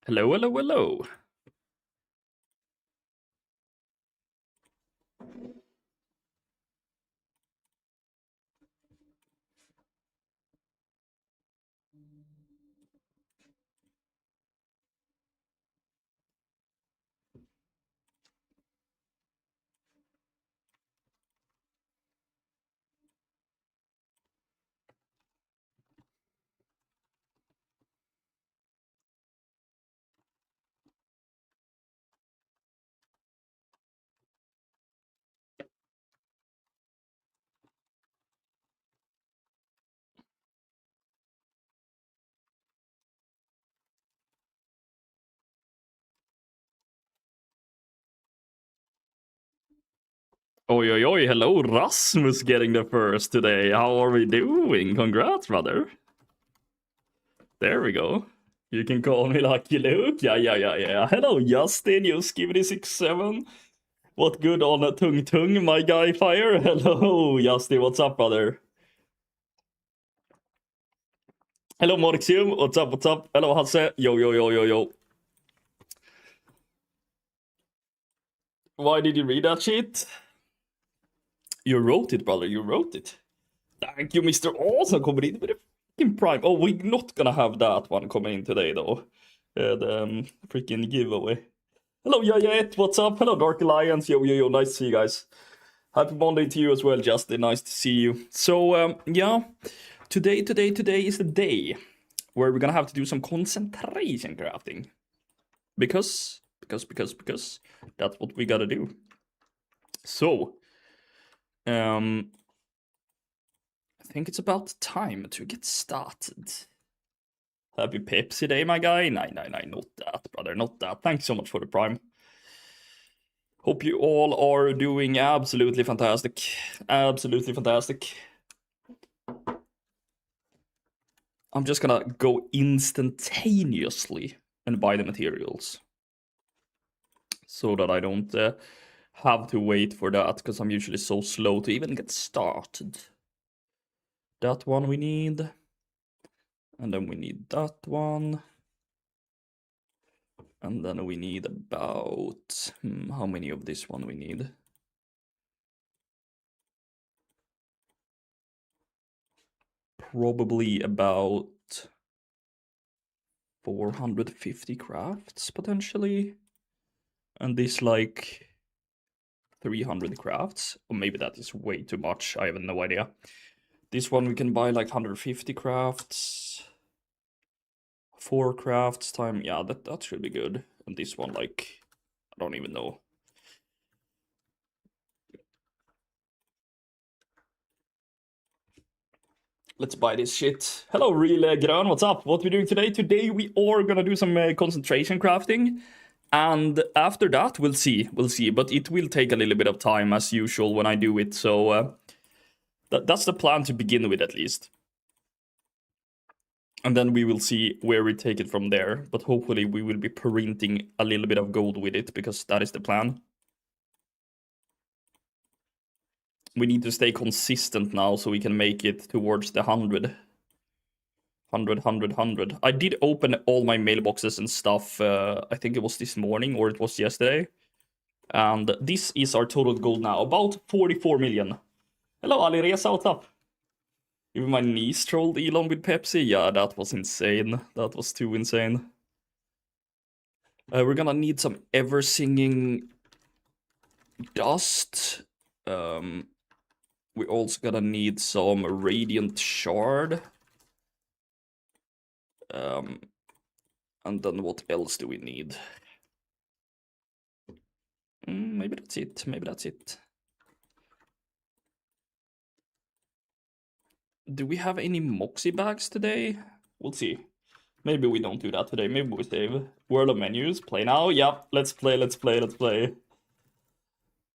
Hello, hello, hello. Oi, oi, oi, hello, Rasmus getting the first today. How are we doing? Congrats, brother. There we go. You can call me Lucky Luke. Yeah. Hello, Justin, you skibidi67. What good on a tung tung, my guy fire? Hello, Justin, what's up, brother? Hello, Morixium, what's up, what's up? Hello, Hasse. Yo. Why did you read that shit? You wrote it, brother, you wrote it. Thank you, Mr. Awesome, coming in with a freaking prime. Oh, we're not gonna have that one coming in today, though. The freaking giveaway. Hello, yeah, what's up? Hello, Dark Alliance. Yo, nice to see you guys. Happy Monday to you as well, Justin. Nice to see you. So, yeah, today is the day where we're gonna have to do some concentration crafting. Because that's what we gotta do. So, I think it's about time to get started. Happy Pepsi Day, my guy. Nah, not that, brother, not that. Thanks so much for the prime. Hope you all are doing absolutely fantastic. Absolutely fantastic. I'm just gonna go instantaneously and buy the materials. So that I don't have to wait for that, because I'm usually so slow to even get started. That one we need. And then we need that one. And then we need about... how many of this one we need? Probably about 450 crafts, potentially. And this, like, 300 crafts. Or maybe that is way too much. I have no idea. This one we can buy like 150 crafts. 4 crafts time. Yeah, that should be good. And this one, like, I don't even know. Let's buy this shit. Hello, Real Grön, what's up? What are we doing today? Today we are gonna do some concentration crafting. And after that, we'll see. But it will take a little bit of time, as usual, when I do it. So that's the plan to begin with, at least. And then we will see where we take it from there. But hopefully we will be printing a little bit of gold with it, because that is the plan. We need to stay consistent now so we can make it towards the 100. 100. I did open all my mailboxes and stuff. I think it was this morning or it was yesterday. And this is our total gold now. About 44 million. Hello, Ali Reza, what's up? Even my niece trolled Elon with Pepsi. Yeah, that was insane. That was too insane. We're gonna need some ever-singing dust. We're also gonna need some radiant shard. And then what else do we need? Maybe that's it. Do we have any Moxie bags today? We'll see. Maybe we don't do that today. Maybe we save. World of Menus. Play now? Yep. Let's play.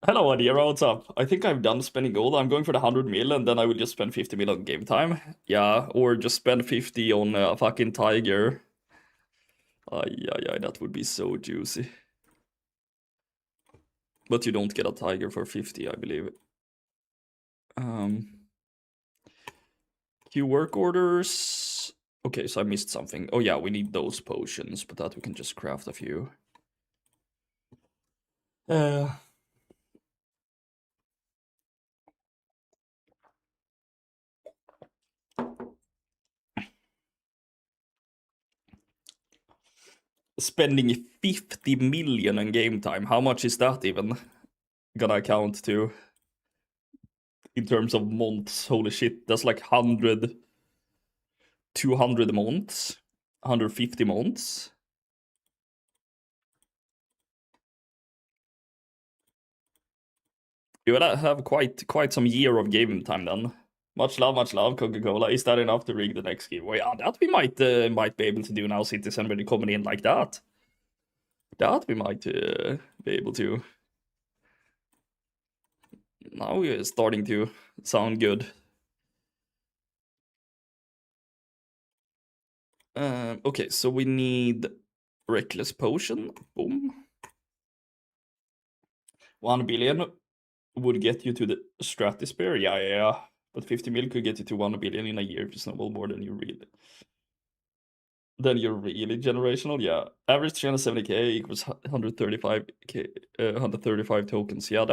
Hello, Adira. What's up? I think I'm done spending gold. I'm going for the 100 mil, and then I will just spend 50 mil on game time. Yeah, or just spend 50 on a fucking tiger. Yeah, that would be so juicy. But you don't get a tiger for 50, I believe. Queue work orders. Okay, so I missed something. Oh yeah, we need those potions, but that we can just craft a few. Spending 50 million in game time. How much is that even gonna count to in terms of months? Holy shit, that's like 100, 200 months, 150 months. You will have quite some year of game time then. Much love, Coca-Cola. Is that enough to rig the next giveaway? Yeah, that we might be able to do now, Citizen, when they're coming in like that. That we might be able to. Now we're starting to sound good. Okay, so we need Reckless Potion. Boom. 1 billion would get you to the stratosphere. Yeah. But 50 mil could get you to 1 billion in a year if you snowball more than you really. Then you're really generational. Yeah. Average 370k equals 135k, 135 tokens. Yeah,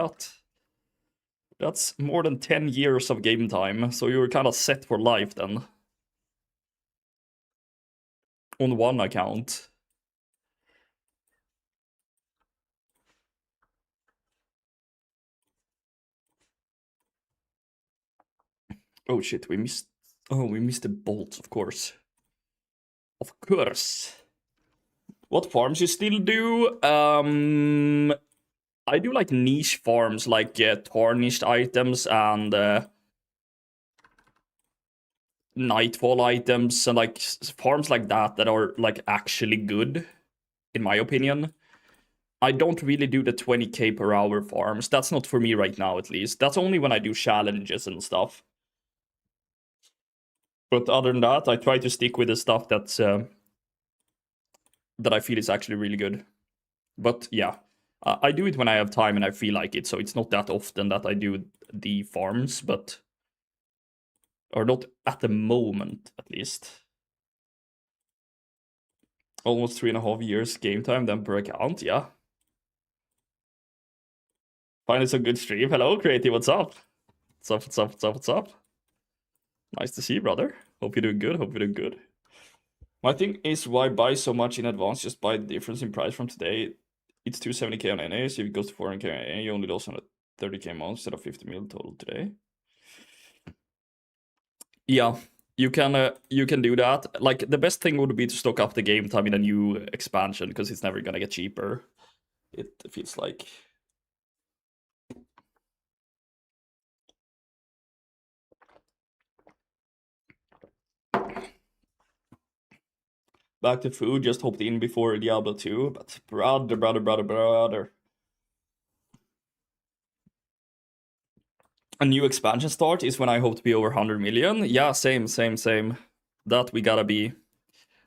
that's more than 10 years of game time. So you're kind of set for life then. On one account. Oh shit, we missed the bolts, of course. Of course. What farms you still do? I do like niche farms, like tarnished items and nightfall items, and like farms like that are like actually good, in my opinion. I don't really do the 20k per hour farms. That's not for me right now, at least. That's only when I do challenges and stuff. But other than that, I try to stick with the stuff that I feel is actually really good. But yeah, I do it when I have time and I feel like it, so it's not that often that I do the farms, but... Or not at the moment, at least. Almost 3.5 years game time, then per account, yeah. Finally some good stream. Hello, Creative, what's up? What's up? Nice to see you, brother. Hope you're doing good. My thing is, why buy so much in advance? Just buy the difference in price from today. It's 270k on NA, so if it goes to 400k on NA, you only lose 130k a month instead of 50 mil total today. Yeah, you can do that. Like, the best thing would be to stock up the game time in a new expansion, because it's never gonna get cheaper. It feels like. Back to food, just hopped in before Diablo 2, but brother. A new expansion start is when I hope to be over 100 million. Yeah, same. That we gotta be.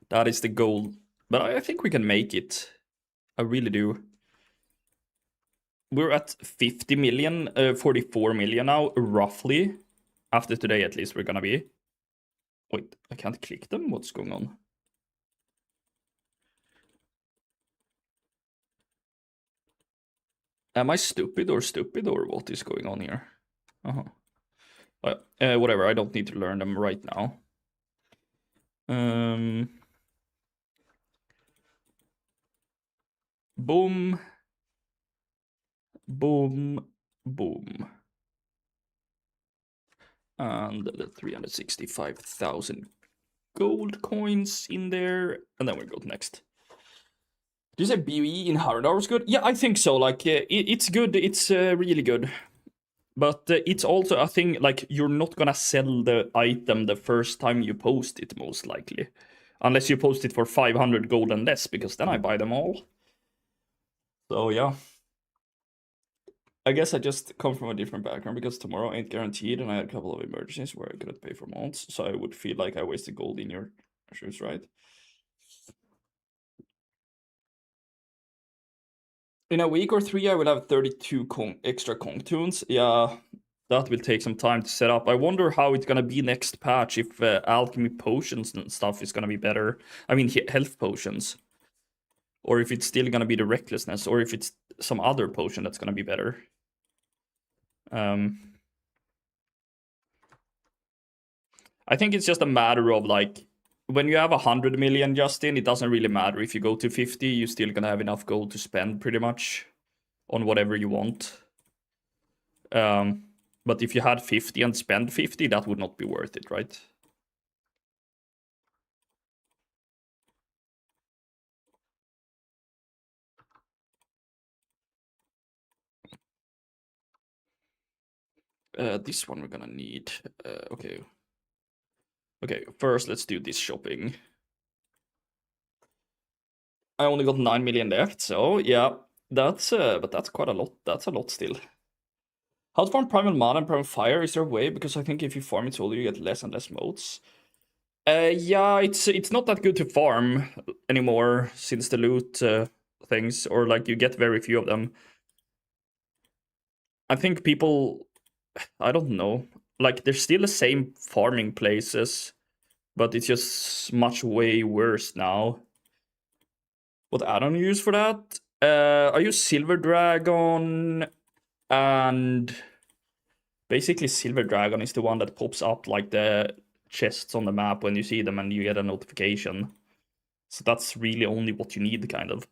That is the goal. But I think we can make it. I really do. We're at 50 million, 44 million now, roughly. After today, at least, we're gonna be. Wait, I can't click them? What's going on? Am I stupid or what is going on here? Whatever, I don't need to learn them right now. Boom. And the 365,000 gold coins in there. And then we go next. Did you say BE in 100 hours good? Yeah, I think so. Like, it's good. It's really good. But it's also a thing, like, you're not gonna sell the item the first time you post it, most likely. Unless you post it for 500 gold and less, because then I buy them all. So, yeah. I guess I just come from a different background, because tomorrow ain't guaranteed, and I had a couple of emergencies where I couldn't pay for months, so I would feel like I wasted gold in your shoes, right? In a week or 3, I will have 32 extra conch tunes. Yeah, that will take some time to set up. I wonder how it's gonna be next patch, if alchemy potions and stuff is gonna be better. I mean, health potions. Or if it's still gonna be the recklessness, or if it's some other potion that's gonna be better. I think it's just a matter of like, when you have 100 million, Justin, it doesn't really matter if you go to 50, you're still gonna have enough gold to spend pretty much on whatever you want. But if you had 50 and spend 50, that would not be worth it, right? This one we're gonna need. Okay. Okay, first let's do this shopping. I only got 9 million left, so yeah, that's but that's quite a lot. That's a lot still. How to farm Primal Mana and Primal Fire? Is there a way? Because I think if you farm it older, you get less and less modes. Yeah, it's not that good to farm anymore since the loot things, or like you get very few of them. I think people, I don't know, like there's still the same farming places, but it's just much way worse now. What add-on you use for that? I use Silver Dragon, and basically Silver Dragon is the one that pops up like the chests on the map when you see them and you get a notification. So that's really only what you need, kind of.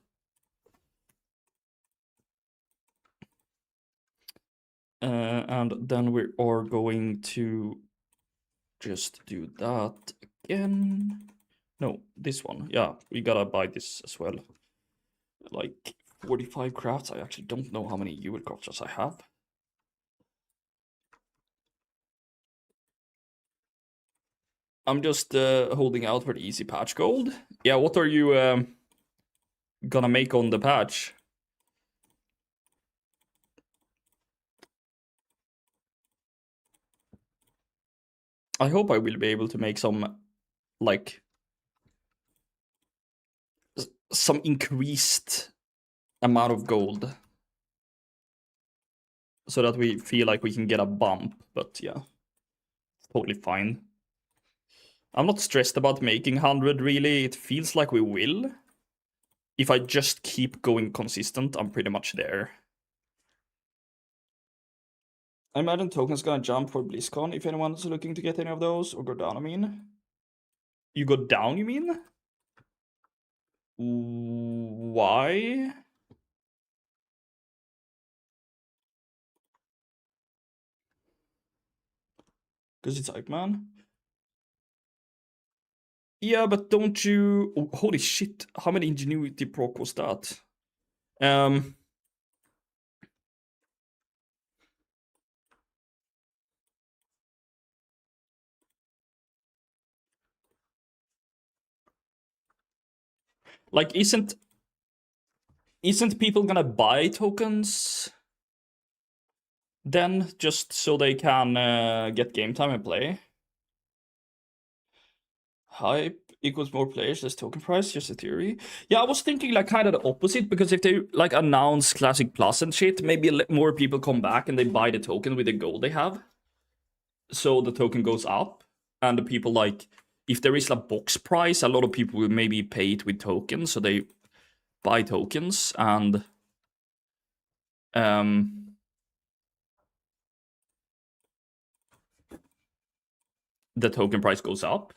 And then we are going to just do that again. No, this one. Yeah, we gotta buy this as well. Like 45 crafts. I actually don't know how many UL crafts I have. I'm just holding out for the easy patch gold. Yeah, what are you gonna make on the patch? I hope I will be able to make some, like, some increased amount of gold, so that we feel like we can get a bump, but yeah, totally fine. I'm not stressed about making 100, really. It feels like we will. If I just keep going consistent, I'm pretty much there. I imagine tokens gonna jump for BlizzCon if anyone's looking to get any of those, or go down, I mean. You go down, you mean? Why? Because it's hype, man. Yeah, but don't you... Oh, holy shit, how many ingenuity proc was that? Like, isn't people gonna buy tokens then, just so they can get game time and play? Hype equals more players, less token price, just a theory. Yeah, I was thinking like kind of the opposite, because if they like announce Classic Plus and shit, maybe more people come back and they buy the token with the gold they have. So the token goes up, and the people, like, if there is a box price, a lot of people will maybe pay it with tokens, so they buy tokens, and the token price goes up.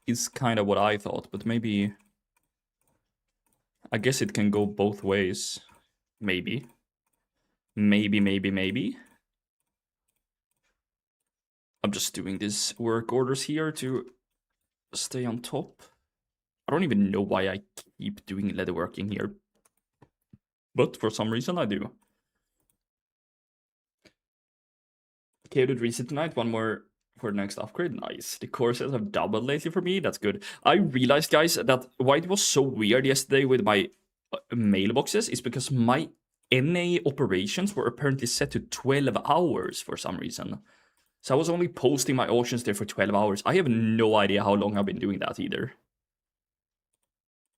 Is kind of what I thought, but maybe... I guess it can go both ways. Maybe. Maybe. I'm just doing these work orders here to stay on top. I don't even know why I keep doing leatherworking here, but for some reason I do. Okay, did reset tonight. One more for the next upgrade. Nice. The courses have doubled lately for me. That's good. I realized, guys, that why it was so weird yesterday with my mailboxes is because my NA operations were apparently set to 12 hours for some reason. So I was only posting my auctions there for 12 hours. I have no idea how long I've been doing that either.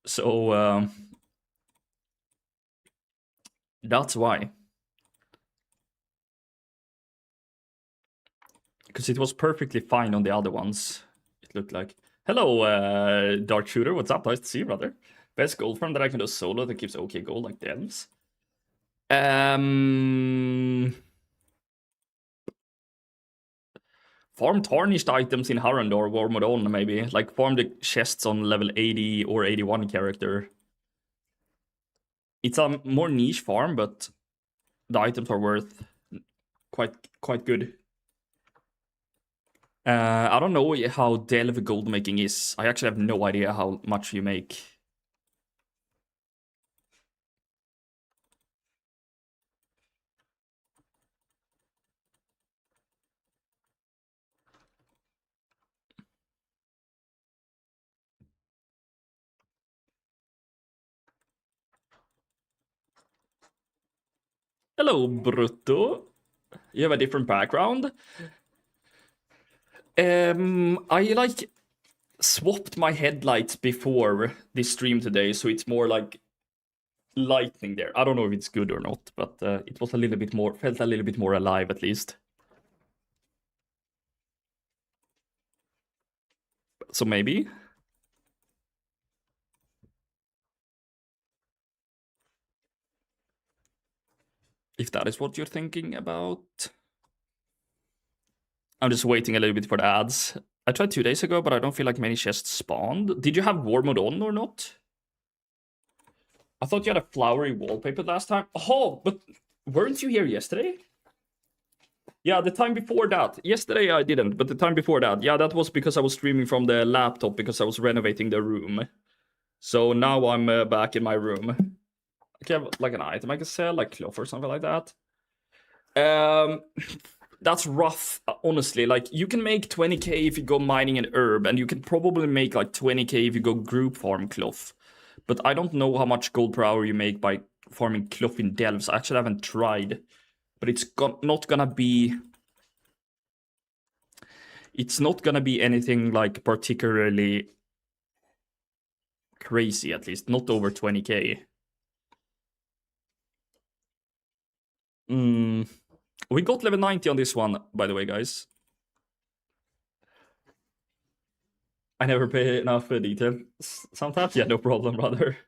So that's why. Because it was perfectly fine on the other ones. It looked like. Hello, Dark Shooter. What's up? Nice to see you, brother. Best gold farm that I can do solo that gives okay gold like devs. Farm tarnished items in Harandor, Warmodon, maybe. Like farm the chests on level 80 or 81 character. It's a more niche farm, but the items are worth quite good. I don't know how delve gold making is. I actually have no idea how much you make. Hello, Brutto. You have a different background. I like swapped my headlights before this stream today, so it's more like lightning there. I don't know if it's good or not, but it was a little bit more, felt a little bit more alive at least. So maybe. If that is what you're thinking about. I'm just waiting a little bit for the ads. I tried 2 days ago, but I don't feel like many chests spawned. Did you have war mode on or not? I thought you had a flowery wallpaper last time. Oh, but weren't you here yesterday? Yeah, the time before that. Yesterday I didn't, but the time before that. Yeah, that was because I was streaming from the laptop because I was renovating the room. So now I'm back in my room. I can have like an item I can sell, like cloth or something like that. That's rough, honestly. Like, you can make 20k if you go mining an herb, and you can probably make like 20k if you go group farm cloth. But I don't know how much gold per hour you make by farming cloth in delves. I actually haven't tried. But it's not gonna be... It's not gonna be anything like particularly crazy, at least. Not over 20k. We got level 90 on this one, by the way, guys. I never pay enough detail. Sometimes, yeah, no problem, brother.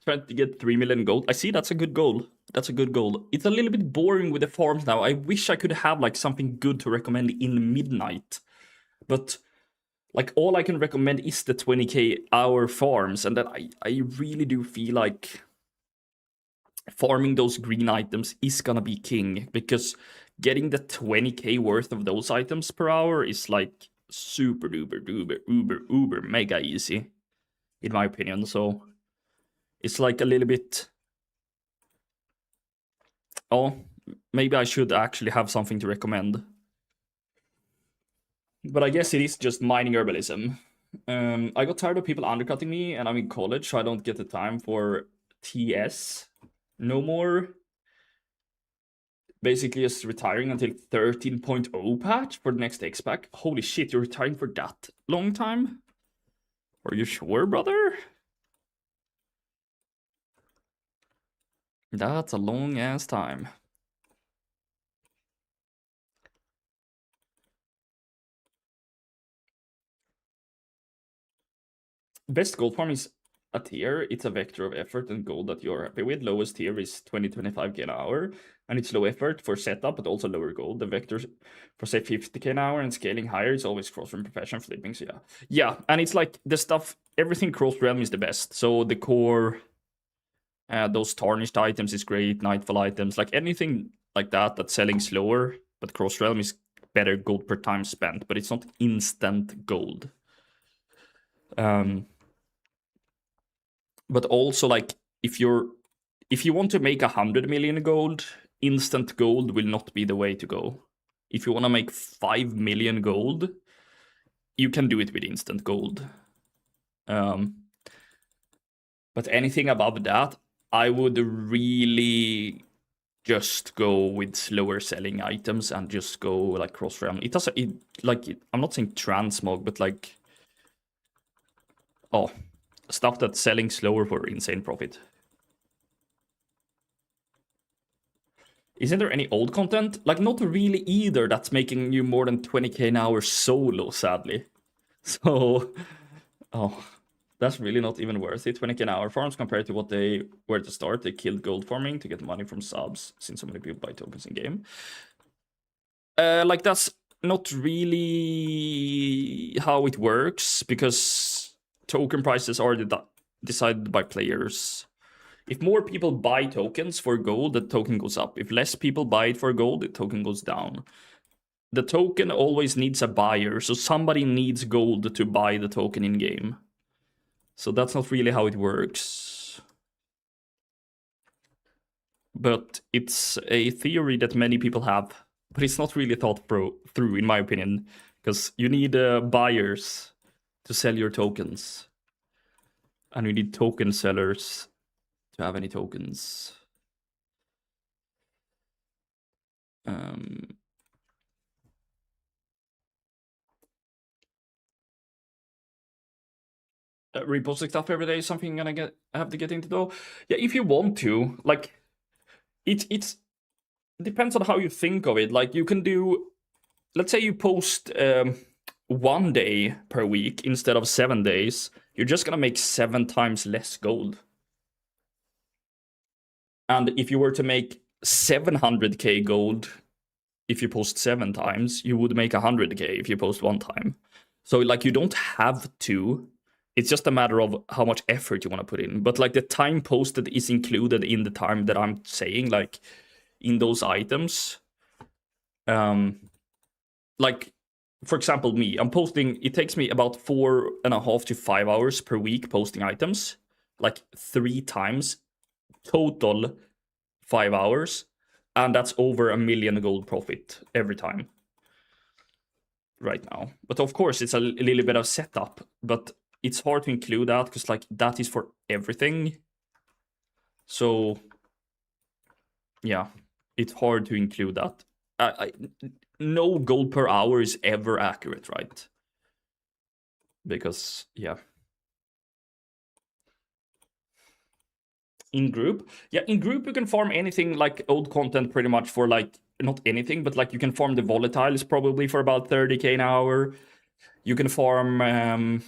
Trying to get 3 million gold. I see, that's a good goal. That's a good goal. It's a little bit boring with the farms now. I wish I could have like something good to recommend in midnight. But like all I can recommend is the 20k hour farms. And then I really do feel like farming those green items is gonna be king. Because getting the 20k worth of those items per hour is like super duper duper uber mega easy, in my opinion. So it's like a little bit... Oh, maybe I should actually have something to recommend. But I guess it is just mining herbalism. I got tired of people undercutting me, and I'm in college, so I don't get the time for TS no more. Basically just retiring until 13.0 patch for the next X-Pack. Holy shit, you're retiring for that long time? Are you sure, brother? That's a long ass time. Best gold farm is a tier. It's a vector of effort and gold that you're happy with. Lowest tier is 20-25k an hour, and it's low effort for setup, but also lower gold. The vectors for say 50k an hour and scaling higher is always cross from profession flipping. So yeah, and it's like the stuff. Everything cross realm is the best. So the core, those tarnished items is great. Nightfall items, like anything like that that's selling slower, but cross realm is better gold per time spent, but it's not instant gold. But also, like, if you want to make 100 million gold, instant gold will not be the way to go. If you want to make 5 million gold, you can do it with instant gold. But anything above that, I would really just go with slower selling items and just go like cross realm. It doesn't, I'm not saying transmog, but like, oh, stuff that's selling slower for insane profit. Isn't there any old content? Like, not really either, that's making you more than 20k an hour solo, sadly. So, oh, that's really not even worth it. 20k an hour farms compared to what they were to start. They killed gold farming to get money from subs, since so many people buy tokens in game. Like, that's not really how it works, because token prices are decided by players. If more people buy tokens for gold, the token goes up. If less people buy it for gold, the token goes down. The token always needs a buyer, so somebody needs gold to buy the token in game. So that's not really how it works. But it's a theory that many people have, but it's not really thought through, in my opinion, because you need buyers to sell your tokens. And you need token sellers to have any tokens. Reposting stuff every day is something I'm gonna have to get into though. Yeah, if you want to, like, it depends on how you think of it. Like, you can do, let's say you post 1 day per week instead of 7 days. You're just gonna make 7 times less gold. And if you were to make 700k gold if you post 7 times, you would make 100k if you post 1 time. So, like, you don't have to. It's just a matter of how much effort you want to put in. But, like, the time posted is included in the time that I'm saying, like, in those items. Like, for example, me, I'm posting, it takes me about 4.5 to 5 hours per week posting items. Like, 3 times. Total 5 hours. And that's over 1 million gold profit every time. Right now. But of course, it's a little bit of setup. But it's hard to include that, because, like, that is for everything. So, yeah, it's hard to include that. No gold per hour is ever accurate, right? Because, yeah. In group? Yeah, in group you can farm anything, like old content pretty much for, like, not anything, but, like, you can farm the volatiles probably for about 30k an hour. You can farm,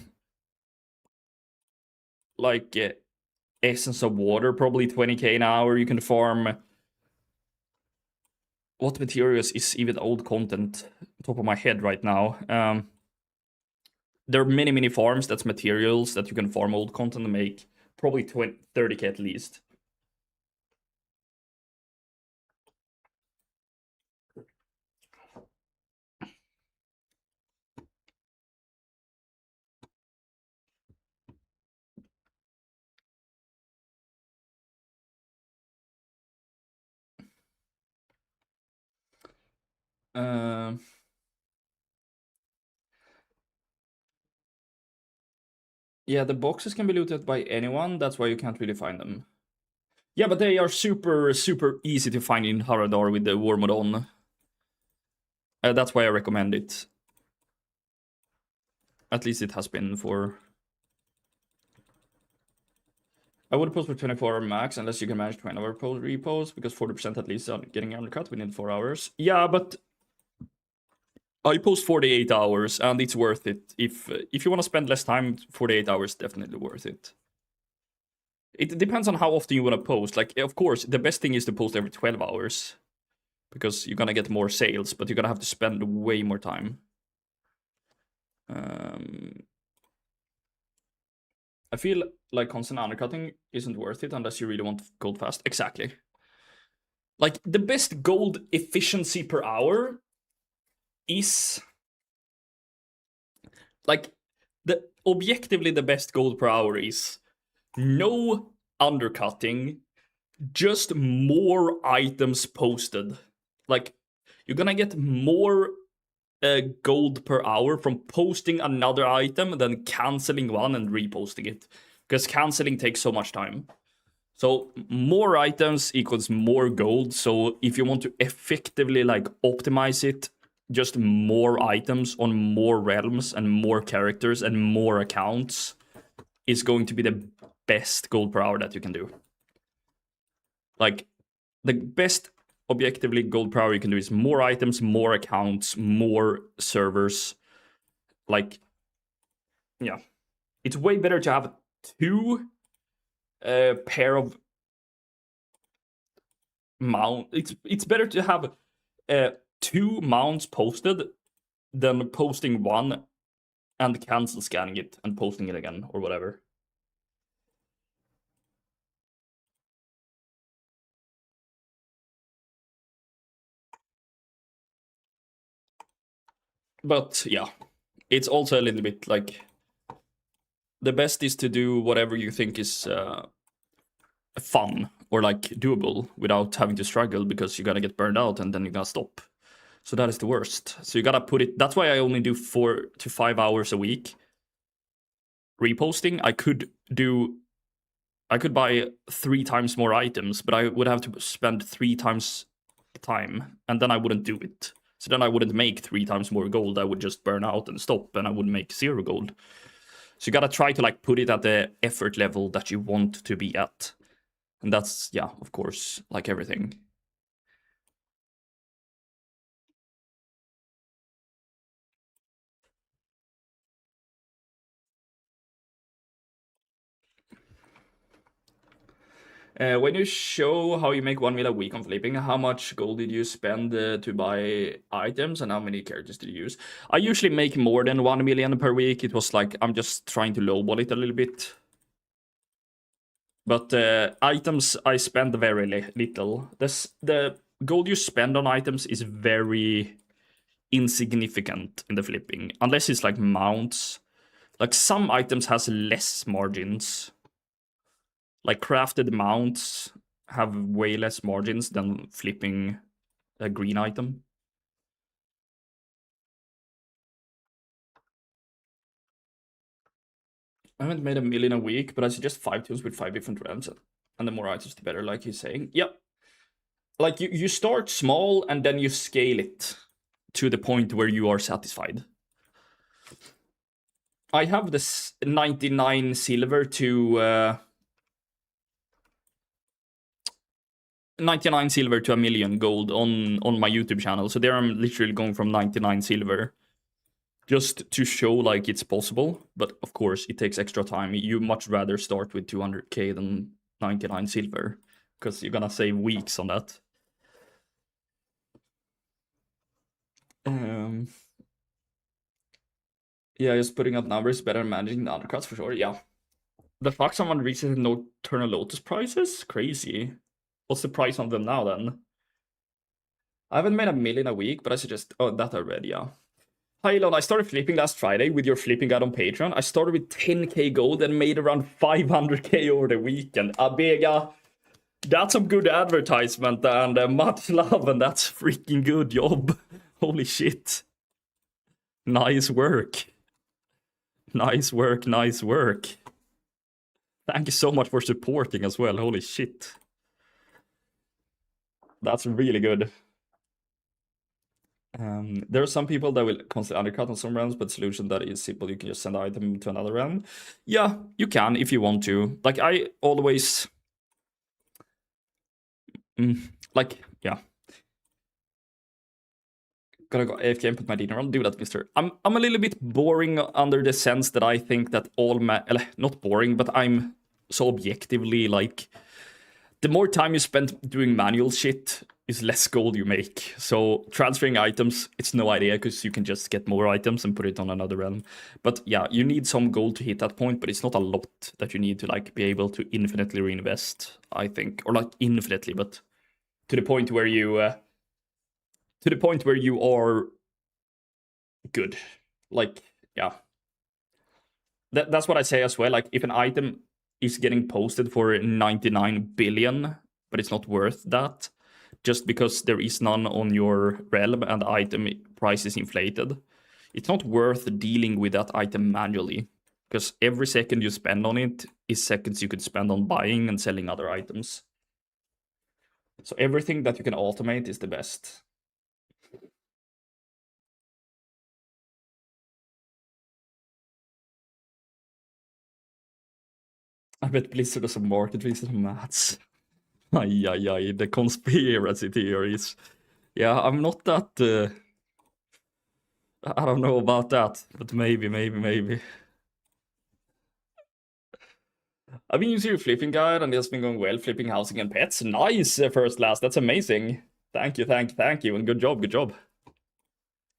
like, essence of water, probably 20k an hour. You can farm... What materials is even old content? Top of my head right now. There are many farms that's materials that you can farm old content and make probably 30k at least. Yeah, the boxes can be looted by anyone. That's why you can't really find them. Yeah, but they are super easy to find in Haradar with the war mode on. That's why I recommend it. At least it has been for... I would post for 24 hour max unless you can manage 20 hour repos, because 40% at least are getting undercut within 4 hours. Yeah, but I post 48 hours and it's worth it. If you want to spend less time, 48 hours definitely worth it. It depends on how often you want to post. Like, of course, the best thing is to post every 12 hours. Because you're gonna get more sales, but you're gonna have to spend way more time. I feel like constant undercutting isn't worth it unless you really want gold fast. Exactly. Like, the best gold efficiency per hour is... Like, objectively the best gold per hour is no undercutting, just more items posted. Like, you're gonna get more gold per hour from posting another item than canceling one and reposting it. Because canceling takes so much time. So more items equals more gold. So if you want to effectively, like, optimize it, just more items on more realms and more characters and more accounts is going to be the best gold per hour that you can do. Like, the best objectively gold per hour you can do is more items, more accounts, more servers. Like, yeah. It's way better to have 2 pair of mount. It's better to have 2 mounts posted than posting 1 and cancel scanning it and posting it again or whatever. But yeah, it's also a little bit like the best is to do whatever you think is fun or like doable without having to struggle, because you gotta get burned out and then you gotta stop. So that is the worst. So you gotta put it. That's why I only do 4 to 5 hours a week reposting. I could buy 3 times more items, but I would have to spend 3 times time, and then I wouldn't do it. So then I wouldn't make 3 times more gold. I would just burn out and stop, and I would make 0 gold. So you gotta try to like put it at the effort level that you want to be at. And that's, yeah, of course, like everything. When you show how you make 1 mil a week on flipping, how much gold did you spend to buy items, and how many characters did you use? I usually make more than 1 million per week. It was like, I'm just trying to lowball it a little bit. But items, I spend very little. The gold you spend on items is very insignificant in the flipping, unless it's like mounts. Like, some items has less margins. Like, crafted mounts have way less margins than flipping a green item. I haven't made 1 million a week, but I suggest 5 tools with 5 different realms, and the more items the better, like he's saying. Yep. Like, you start small and then you scale it to the point where you are satisfied. I have this 99 silver to 99 silver to 1 million gold on my YouTube channel. So there I'm literally going from 99 silver just to show like it's possible. But of course it takes extra time. You much rather start with 200k than 99 silver, because you're gonna save weeks on that. Yeah, just putting up numbers better than managing the undercuts for sure. Yeah. The fact someone reaches Nocturnal Lotus prices? Crazy. What's the price on them now then? I haven't made 1 million a week, but I suggest... Oh, that I read, yeah. Hi Elon, I started flipping last Friday with your flipping guide on Patreon. I started with 10k gold and made around 500k over the weekend. Abega, that's some good advertisement, and much love, and that's freaking good job. Holy shit. Nice work. Nice work, nice work. Thank you so much for supporting as well. Holy shit. That's really good. There are some people that will constantly undercut on some realms, but solution that is simple. You can just send the item to another realm. Yeah, you can if you want to. Like, I always... like, yeah. Gotta go AFK and put my dinner on. Do that, mister. I'm a little bit boring under the sense that I think that not boring, but I'm so objectively, like... The more time you spend doing manual shit is less gold you make. So transferring items, it's no idea, because you can just get more items and put it on another realm. But yeah, you need some gold to hit that point, but it's not a lot that you need to like be able to infinitely reinvest, I think. Or like infinitely, but to the point where you are good. Like, yeah. That's what I say as well. Like, if an item is getting posted for 99 billion, but it's not worth that, just because there is none on your realm and the item price is inflated, it's not worth dealing with that item manually, because every second you spend on it is seconds you could spend on buying and selling other items. So everything that you can automate is the best. I bet Blizzard has a market research Mats. Ay, the conspiracy theories. Yeah, I'm not that. I don't know about that, but maybe. I've been using your flipping guide and it's been going well, flipping housing and pets. Nice, first last. That's amazing. Thank you, and good job.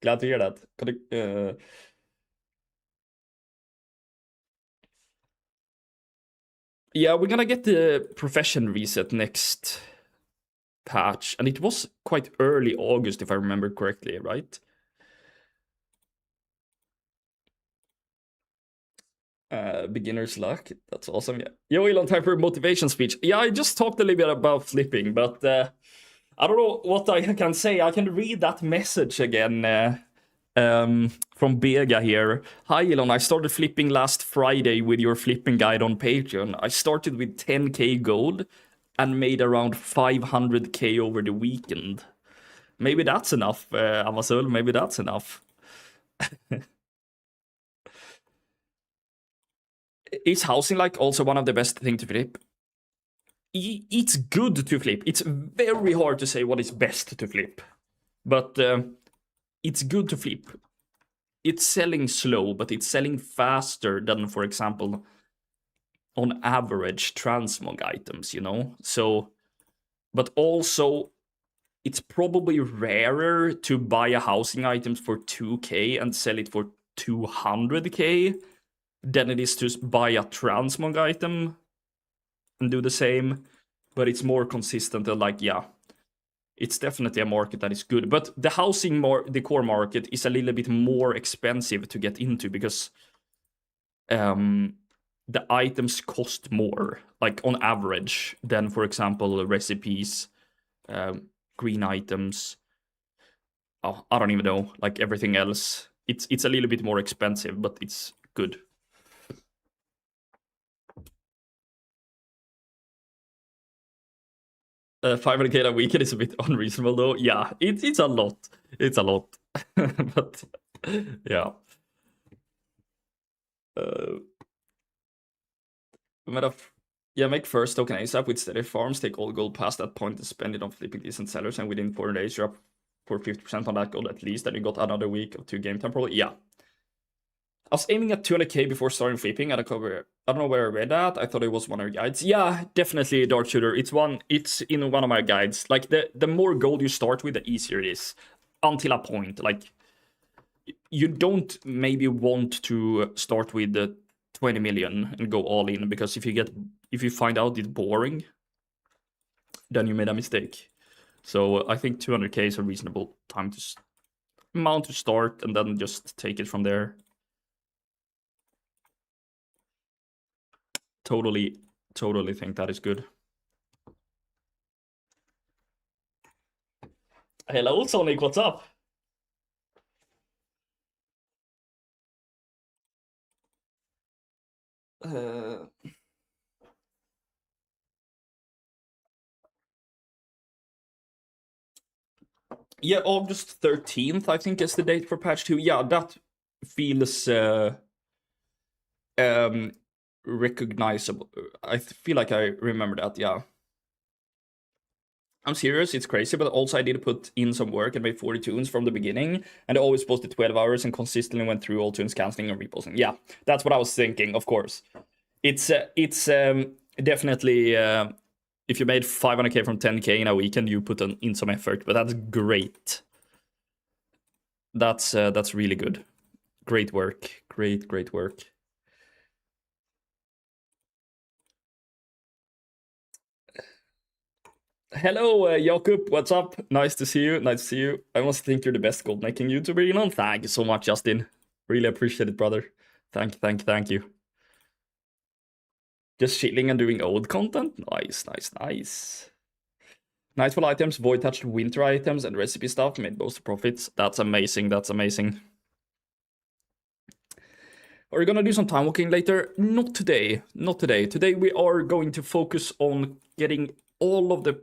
Glad to hear that. Yeah, we're gonna get the profession reset next patch, and it was quite early August if I remember correctly, right? Beginner's luck. That's awesome. Yeah. Yo, Elon, time for a motivation speech. Yeah, I just talked a little bit about flipping, but I don't know what I can say. I can read that message again from Bega here. Hi, Elon. I started flipping last Friday with your flipping guide on Patreon. I started with 10k gold and made around 500k over the weekend. Maybe that's enough, Amazul. Maybe that's enough. Is housing like also one of the best thing to flip? It's good to flip. It's very hard to say what is best to flip, but it's good to flip. It's selling slow, but it's selling faster than, for example, on average transmog items, you know? So, but also it's probably rarer to buy a housing items for 2k and sell it for 200k than it is to buy a transmog item and do the same, but it's more consistent and like, yeah, it's definitely a market that is good. But the housing the core market is a little bit more expensive to get into because the items cost more, like on average, than, for example, recipes, green items. Oh, I don't even know, like everything else. It's a little bit more expensive, but it's good. 500k a weekend is a bit unreasonable, though. Yeah, it's a lot. It's a lot. But yeah. Make first token ASAP with steady farms, take all gold past that point and spend it on flipping decent sellers, and within 4 days you're up for 50% on that gold at least, and you got another week of 2 game time probably. Yeah. I was aiming at 200k before starting flipping. I don't know where I read that. I thought it was one of your guides. Yeah, definitely Dark Shooter. It's in one of my guides. Like the more gold you start with, the easier it is. Until a point. Like you don't maybe want to start with the 20 million and go all in, because if you find out it's boring, then you made a mistake. So I think 200k is a reasonable amount to start, and then just take it from there. Totally think that is good. Hello, Sonic, what's up? Yeah, August 13th, I think, is the date for patch 2. Yeah, that feels recognizable. I feel like I remember that, yeah. I'm serious, it's crazy, but also I did put in some work and made 40 tunes from the beginning, and I always posted 12 hours and consistently went through all tunes, canceling and reposting. Yeah, that's what I was thinking, of course. It's definitely, if you made 500k from 10k in a weekend, you put in some effort, but that's great. That's really good. Great work. Great work. Hello, Jakob. What's up? Nice to see you. I must think you're the best gold-making YouTuber, you know? Thank you so much, Justin. Really appreciate it, brother. Thank you. Just chilling and doing old content? Nice. Nightfall items, void touched winter items, and recipe stuff made most profits. That's amazing. Are you gonna do some time walking later? Not today. Today we are going to focus on getting all of the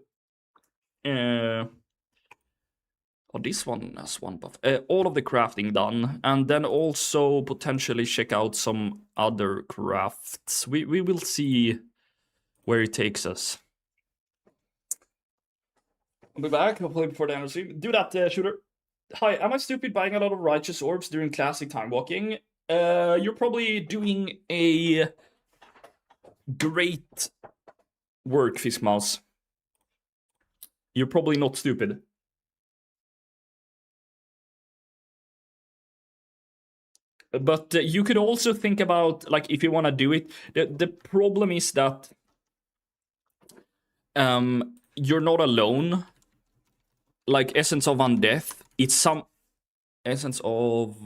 Oh, this one has one buff. All of the crafting done, and then also potentially check out some other crafts. We will see where it takes us. I'll be back, hopefully before the end of the stream. Do that, Shooter. Hi, am I stupid buying a lot of righteous orbs during classic time walking? You're probably doing a great work, Fiskmouse. You're probably not stupid. But you could also think about, like, if you want to do it, the problem is that you're not alone. Like, Essence of Undeath, it's some... Essence of...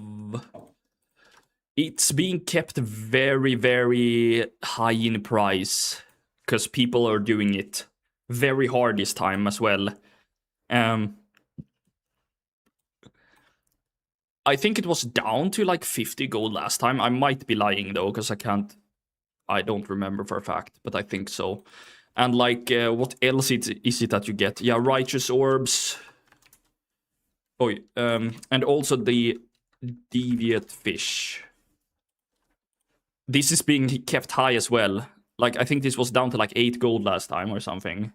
It's being kept very, very high in price. Because people are doing it very hard this time as well. I think it was down to like 50 gold last time. I might be lying though, because I don't remember for a fact, but I think so. And like, what else is it that you get? Yeah, righteous orbs. Oh, and also the deviate fish. This is being kept high as well. Like, I think this was down to like 8 gold last time or something.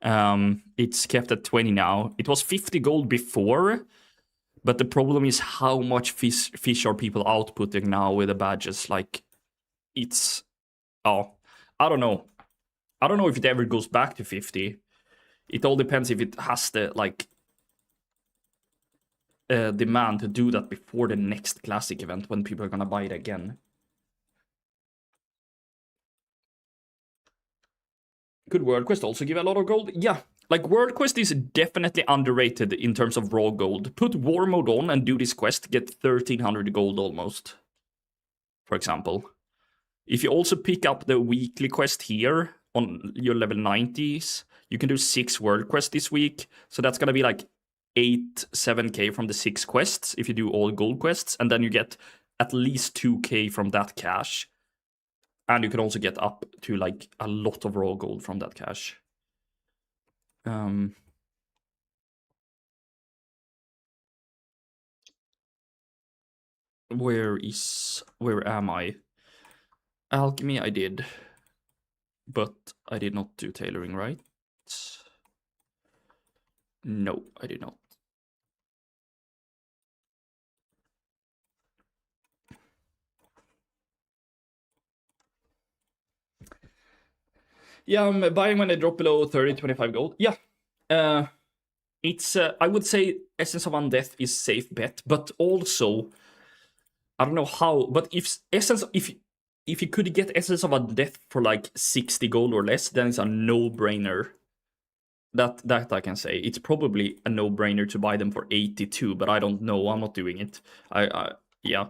It's kept at 20 now. It was 50 gold before. But the problem is how much fish are people outputting now with the badges. Like, it's... Oh, I don't know. I don't know if it ever goes back to 50. It all depends if it has the, like, demand to do that before the next classic event when people are gonna buy it again. Could World Quest also give a lot of gold? Yeah. Like, World Quest is definitely underrated in terms of raw gold. Put War Mode on and do this quest, get 1300 gold almost. For example. If you also pick up the weekly quest here on your level 90s, you can do 6 World Quests this week. So that's gonna be like 7k from the 6 quests if you do all gold quests. And then you get at least 2k from that cash. And you can also get up to like a lot of raw gold from that cash. Where am I? Alchemy I did. But I did not do tailoring, right? No, I did not. Yeah, I'm buying when they drop below 30, 25 gold. Yeah. It's, I would say Essence of Undeath is safe bet, but also, I don't know how, but if you could get Essence of Undeath for like 60 gold or less, then it's a no-brainer. That I can say. It's probably a no-brainer to buy them for 82, but I don't know. I'm not doing it. Yeah.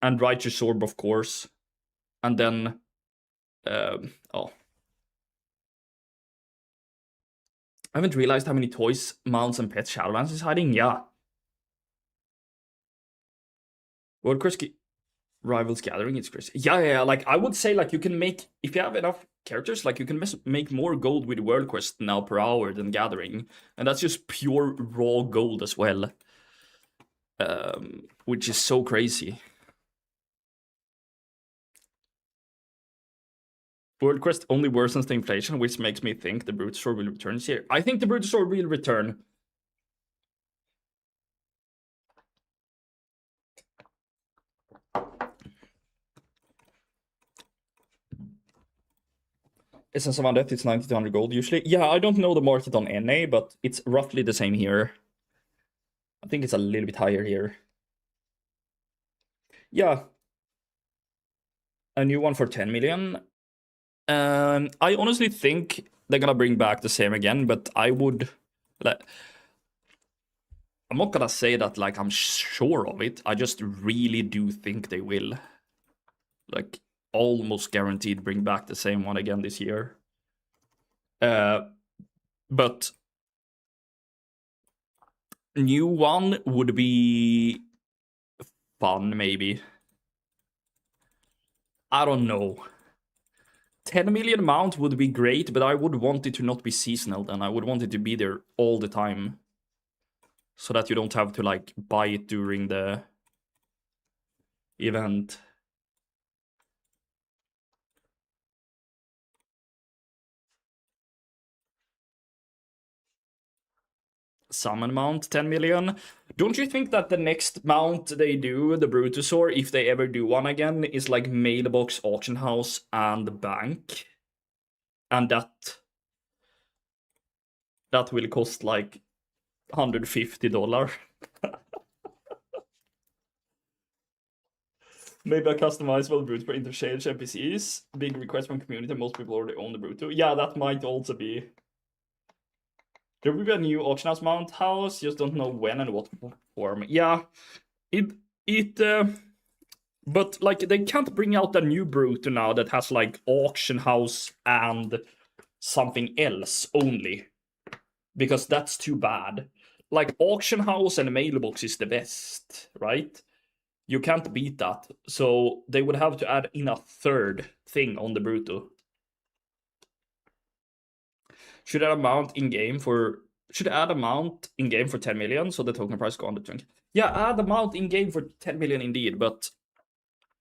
And Righteous Orb, of course. And then, I haven't realized how many toys, mounts, and pets Shadowlands is hiding. Yeah. World Quest Rivals Gathering, it's crazy. Yeah. Like, I would say, like, you can make, if you have enough characters, like, you can make more gold with World Quest now per hour than Gathering. And that's just pure raw gold as well. Which is so crazy. World Quest only worsens the inflation, which makes me think the Brute Sword will return this year. I think the Brute Sword will return. Essence of Undeath, it's 90 to 100 gold usually. Yeah, I don't know the market on NA, but it's roughly the same here. I think it's a little bit higher here. Yeah. A new one for 10 million. I honestly think they're gonna bring back the same again, but I would... Like, I'm not gonna say that, like, I'm sure of it. I just really do think they will. Like, almost guaranteed bring back the same one again this year. But new one would be fun, maybe. I don't know. 10 million mount would be great, but I would want it to not be seasonal then. I would want it to be there all the time. so that you don't have to like buy it during the event. Summon mount 10 million. Don't you think that the next mount they do, the Brutosaur, if they ever do one again, is like mailbox, auction house, and bank? And that will cost like $150. Maybe a customizable Bruto for interchange NPCs. Big request from community. Most people already own the Bruto. Yeah, that might also be. There will be a new auction house mount house. Just don't know when and what form. Yeah, but like they can't bring out a new Bruto now that has like auction house and something else only, because that's too bad. Like auction house and mailbox is the best, right? You can't beat that. So they would have to add in a third thing on the Bruto. Should add a mount in game for 10 million so the token price go under 20. Yeah, add a mount in game for 10 million indeed, but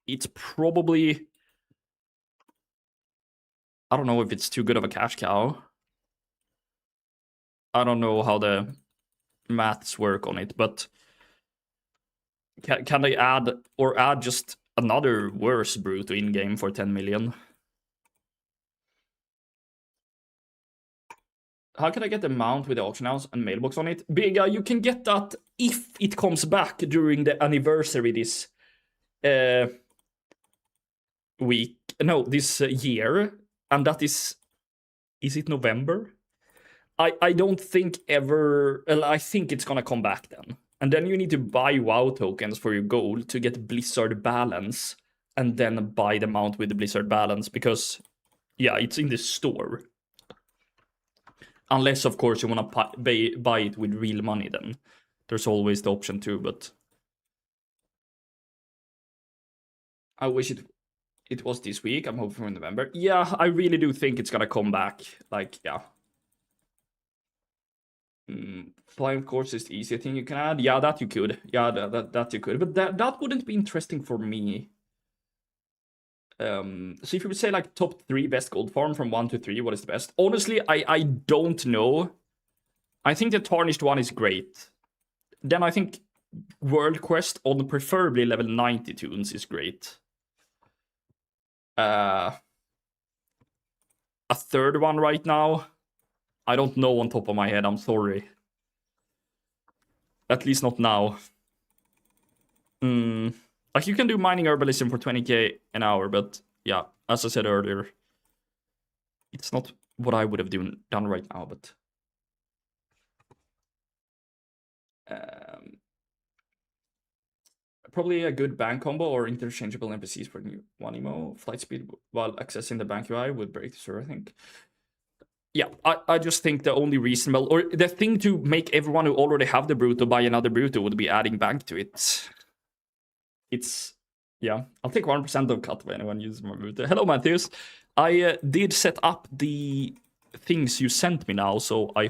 it's probably, I don't know if it's too good of a cash cow. I don't know how the maths work on it, but can they add just another worse Bruto in game for 10 million? How can I get the mount with the auction house and mailbox on it? Bigga, you can get that if it comes back during the anniversary this week. No, this year. And that is it November? I don't think ever. Well, I think it's gonna come back then. And then you need to buy WoW tokens for your gold to get Blizzard balance, and then buy the mount with the Blizzard balance, because yeah, it's in the store. Unless, of course, you want to buy it with real money, then there's always the option too, but I wish it was this week. I'm hoping for November. Yeah, I really do think it's gonna come back. Like, yeah. Flying, of course, is the easiest thing you can add. Yeah, that you could. Yeah, that you could. But that wouldn't be interesting for me. So if you would say like top 3 best gold farm from 1 to 3, what is the best? Honestly, I don't know. I think the tarnished one is great. Then I think World Quest on preferably level 90 tunes is great. A third one right now, I don't know on top of my head, I'm sorry. At least not now. Like, you can do mining herbalism for 20k an hour, but yeah, as I said earlier, it's not what I would have done right now, but probably a good bank combo or interchangeable NPCs for new one emo. Flight speed while accessing the bank UI would break the server, I think. Yeah, I just think the only reasonable, or the thing to make everyone who already have the Bruto buy another Bruto would be adding bank to it. It's, yeah, I'll take 1% of cut when anyone uses my Bruto. Hello, Matthews. I did set up the things you sent me now, so I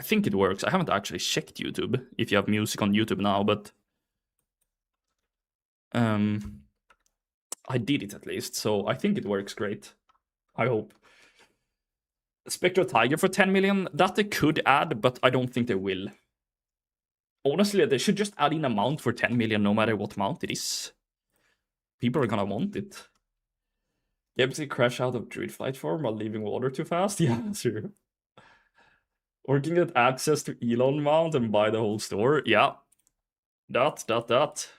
think it works. I haven't actually checked YouTube, if you have music on YouTube now, but I did it at least, so I think it works great. I hope. Spectral Tiger for 10 million, that they could add, but I don't think they will. Honestly, they should just add in a mount for 10 million no matter what mount it is. People are gonna want it. Games crash out of Druid Flight form while leaving water too fast? Yeah, true. Or can get access to Elon mount and buy the whole store? Yeah. That.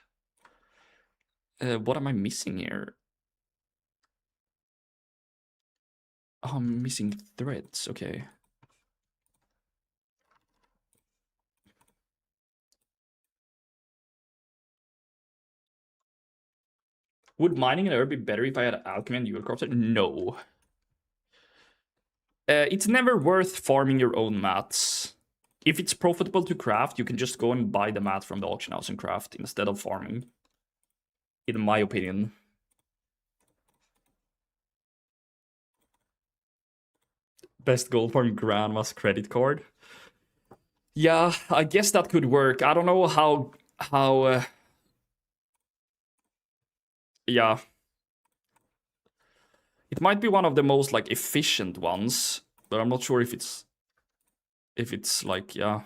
What am I missing here? Oh, I'm missing threads, okay. Would mining and herb be better if I had alchemy and dual crops? No. It's never worth farming your own mats. If it's profitable to craft, you can just go and buy the mat from the auction house and craft instead of farming. In my opinion. Best gold farm, grandma's credit card. Yeah, I guess that could work. I don't know how yeah. It might be one of the most like efficient ones, but I'm not sure if it's like, yeah.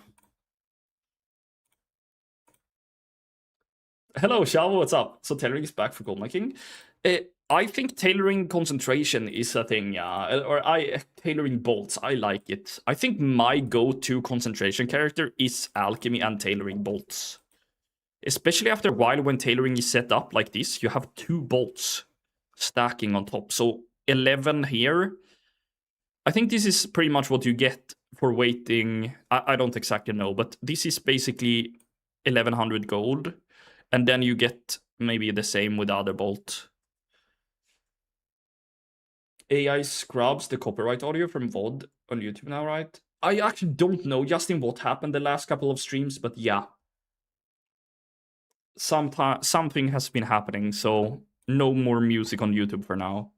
Hello, Shavo, what's up? So tailoring is back for Goldmaking. I think tailoring concentration is a thing, yeah. Or tailoring bolts, I like it. I think my go-to concentration character is alchemy and tailoring bolts. Especially after a while when tailoring is set up like this, you have 2 bolts stacking on top. So 11 here. I think this is pretty much what you get for waiting. I don't exactly know, but this is basically 1100 gold. And then you get maybe the same with the other bolt. AI scrubs the copyright audio from VOD on YouTube now, right? I actually don't know, Justin, what happened the last couple of streams, but yeah. Something has been happening, so no more music on YouTube for now.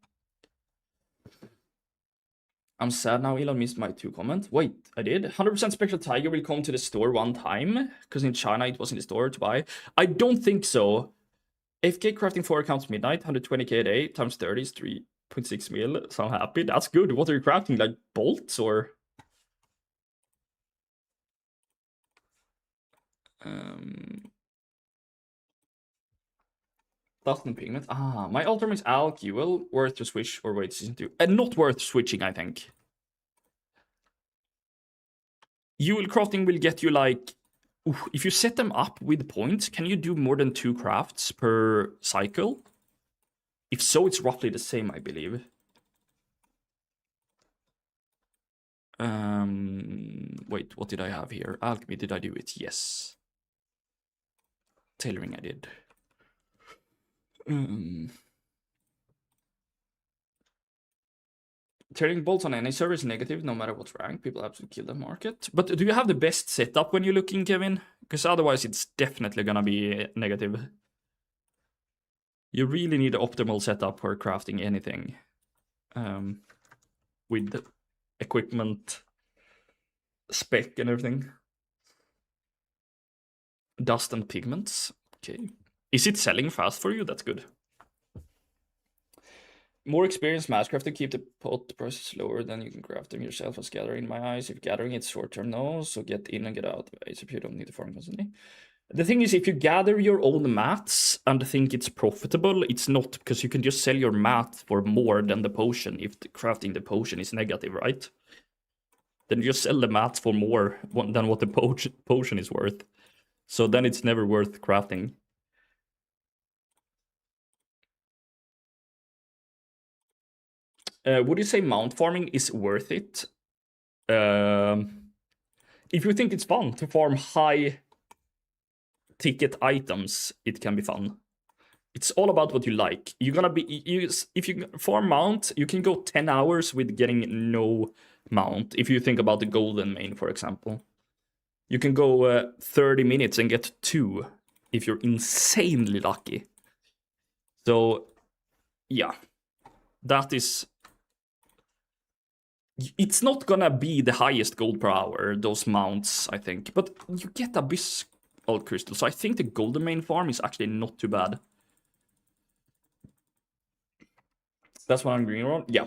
I'm sad now Elon missed my 2 comments. Wait, I did? 100% Spectral Tiger will come to the store one time, because in China it was in the store to buy. I don't think so. AFK crafting 4 accounts midnight, 120k a day, times 30 is 3.6 mil, so I'm happy. That's good. What are you crafting, like bolts or? Dust and pigment. Ah, my ultimate is Alcuel. Worth to switch or wait season 2. And not worth switching, I think. Fuel crafting will get you like... if you set them up with points, can you do more than 2 crafts per cycle? If so, it's roughly the same, I believe. Wait, what did I have here? Alchemy, did I do it? Yes. Tailoring, I did. Tailoring bolts on any server is negative, no matter what rank. People absolutely kill the market. But do you have the best setup when you're looking, Kevin? Because otherwise, it's definitely gonna be negative. You really need an optimal setup for crafting anything. With equipment, spec, and everything. Dust and pigments. Okay. Is it selling fast for you? That's good. More experienced masscraft keep the pot prices lower than you can craft them yourself as gathering. In my eyes, if gathering it's short term, no. So get in and get out. If you don't need to farm constantly. The thing is, if you gather your own mats and think it's profitable, it's not, because you can just sell your mat for more than the potion if crafting the potion is negative, right? Then you just sell the mats for more than what the potion is worth. So then it's never worth crafting. Would you say mount farming is worth it? If you think it's fun to farm high ticket items, it can be fun. It's all about what you like. You're gonna be if you farm mount, you can go 10 hours with getting no mount. If you think about the golden main, for example, you can go 30 minutes and get 2 if you're insanely lucky. So yeah, that is... It's not gonna be the highest gold per hour, those mounts, I think. But you get Abyss crystal, so I think the golden main farm is actually not too bad. That's what I'm agreeing on? Yeah.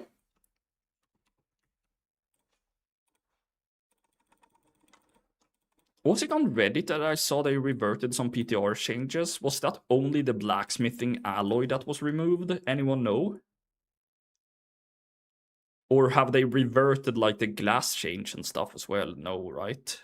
Was it on Reddit that I saw they reverted some PTR changes? Was that only the blacksmithing alloy that was removed? Anyone know? Or have they reverted like the glass change and stuff as well? No, right?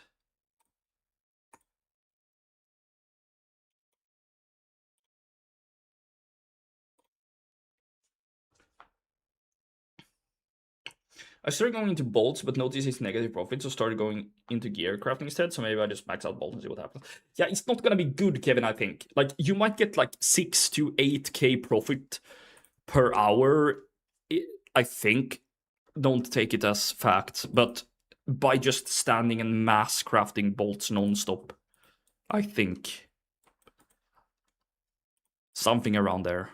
I started going into bolts, but noticed it's negative profit, so started going into gear crafting instead. So maybe I just max out bolts and see what happens. Yeah, it's not gonna be good, Kevin, I think. Like, you might get like 6 to 8k profit per hour, I think. Don't take it as fact, but by just standing and mass crafting bolts non-stop, I think something around there.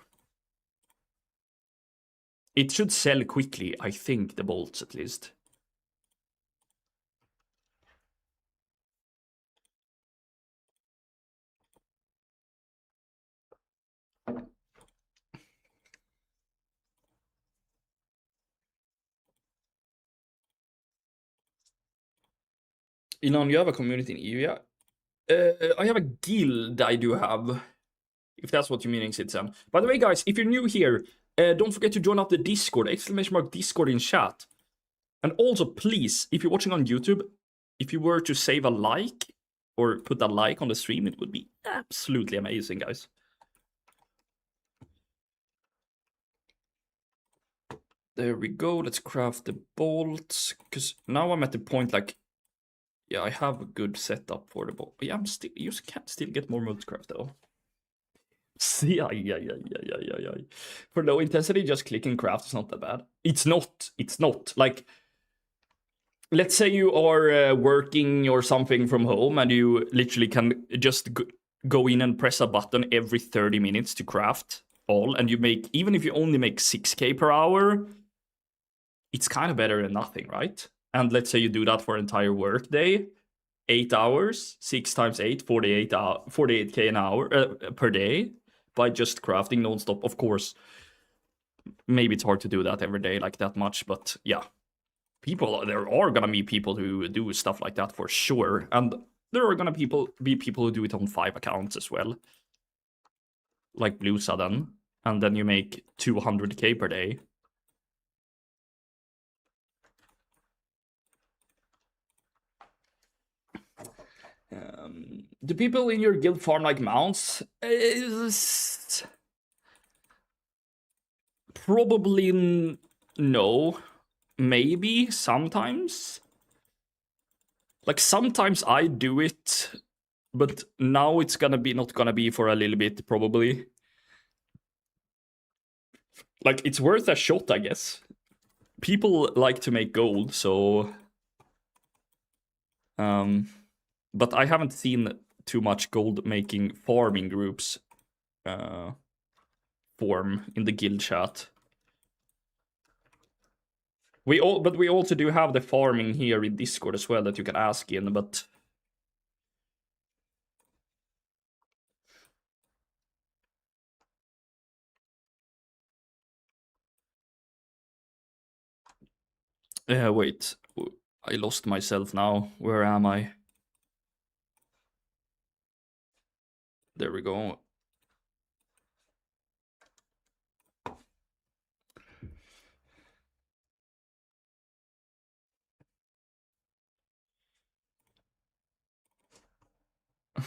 It should sell quickly, I think, the bolts at least. Elon, you have a community in EU, yeah? I have a guild I do have, if that's what you're meaning, Citizen. By the way, guys, if you're new here, don't forget to join up the Discord, !Discord in chat. And also, please, if you're watching on YouTube, if you were to save a like, or put a like on the stream, it would be absolutely amazing, guys. There we go, let's craft the bolts, because now I'm at the point, like, yeah, I have a good setup for the bolt. Yeah, you can still get more multicraft, though. Yeah. For low intensity, just clicking craft is not that bad. It's not. Like, let's say you are working or something from home and you literally can just go in and press a button every 30 minutes to craft all, and you make, even if you only make 6k per hour, it's kind of better than nothing, right? And let's say you do that for an entire work day, 8 hours, 6 times 8, 48k an hour per day, by just crafting non-stop. Of course, maybe it's hard to do that every day like that much, but yeah. There are gonna be people who do stuff like that for sure, and there are gonna be people who do it on 5 accounts as well, like Blue Sudden, and then you make 200k per day. Do people in your guild farm like mounts? Probably no. Maybe sometimes. Like, sometimes I do it, but now it's gonna be not gonna be for a little bit, probably. Like, it's worth a shot, I guess. People like to make gold, so... but I haven't seen too much gold-making farming groups form in the guild chat. But we also do have the farming here in Discord as well that you can ask in, but... wait. I lost myself now. Where am I? There we go.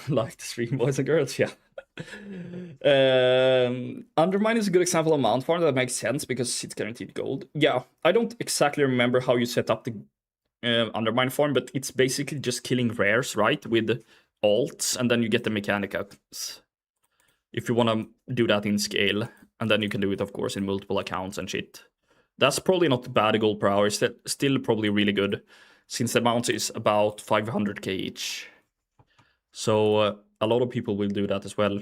Like the stream, boys and girls, yeah. Undermine is a good example of mount farm that makes sense because it's guaranteed gold. Yeah, I don't exactly remember how you set up the Undermine farm, but it's basically just killing rares, right? With alts, and then you get the mechanicals. If you want to do that in scale, and then you can do it, of course, in multiple accounts and shit. That's probably not bad gold per hour. It's still probably really good, since the amount is about 500k each. So a lot of people will do that as well.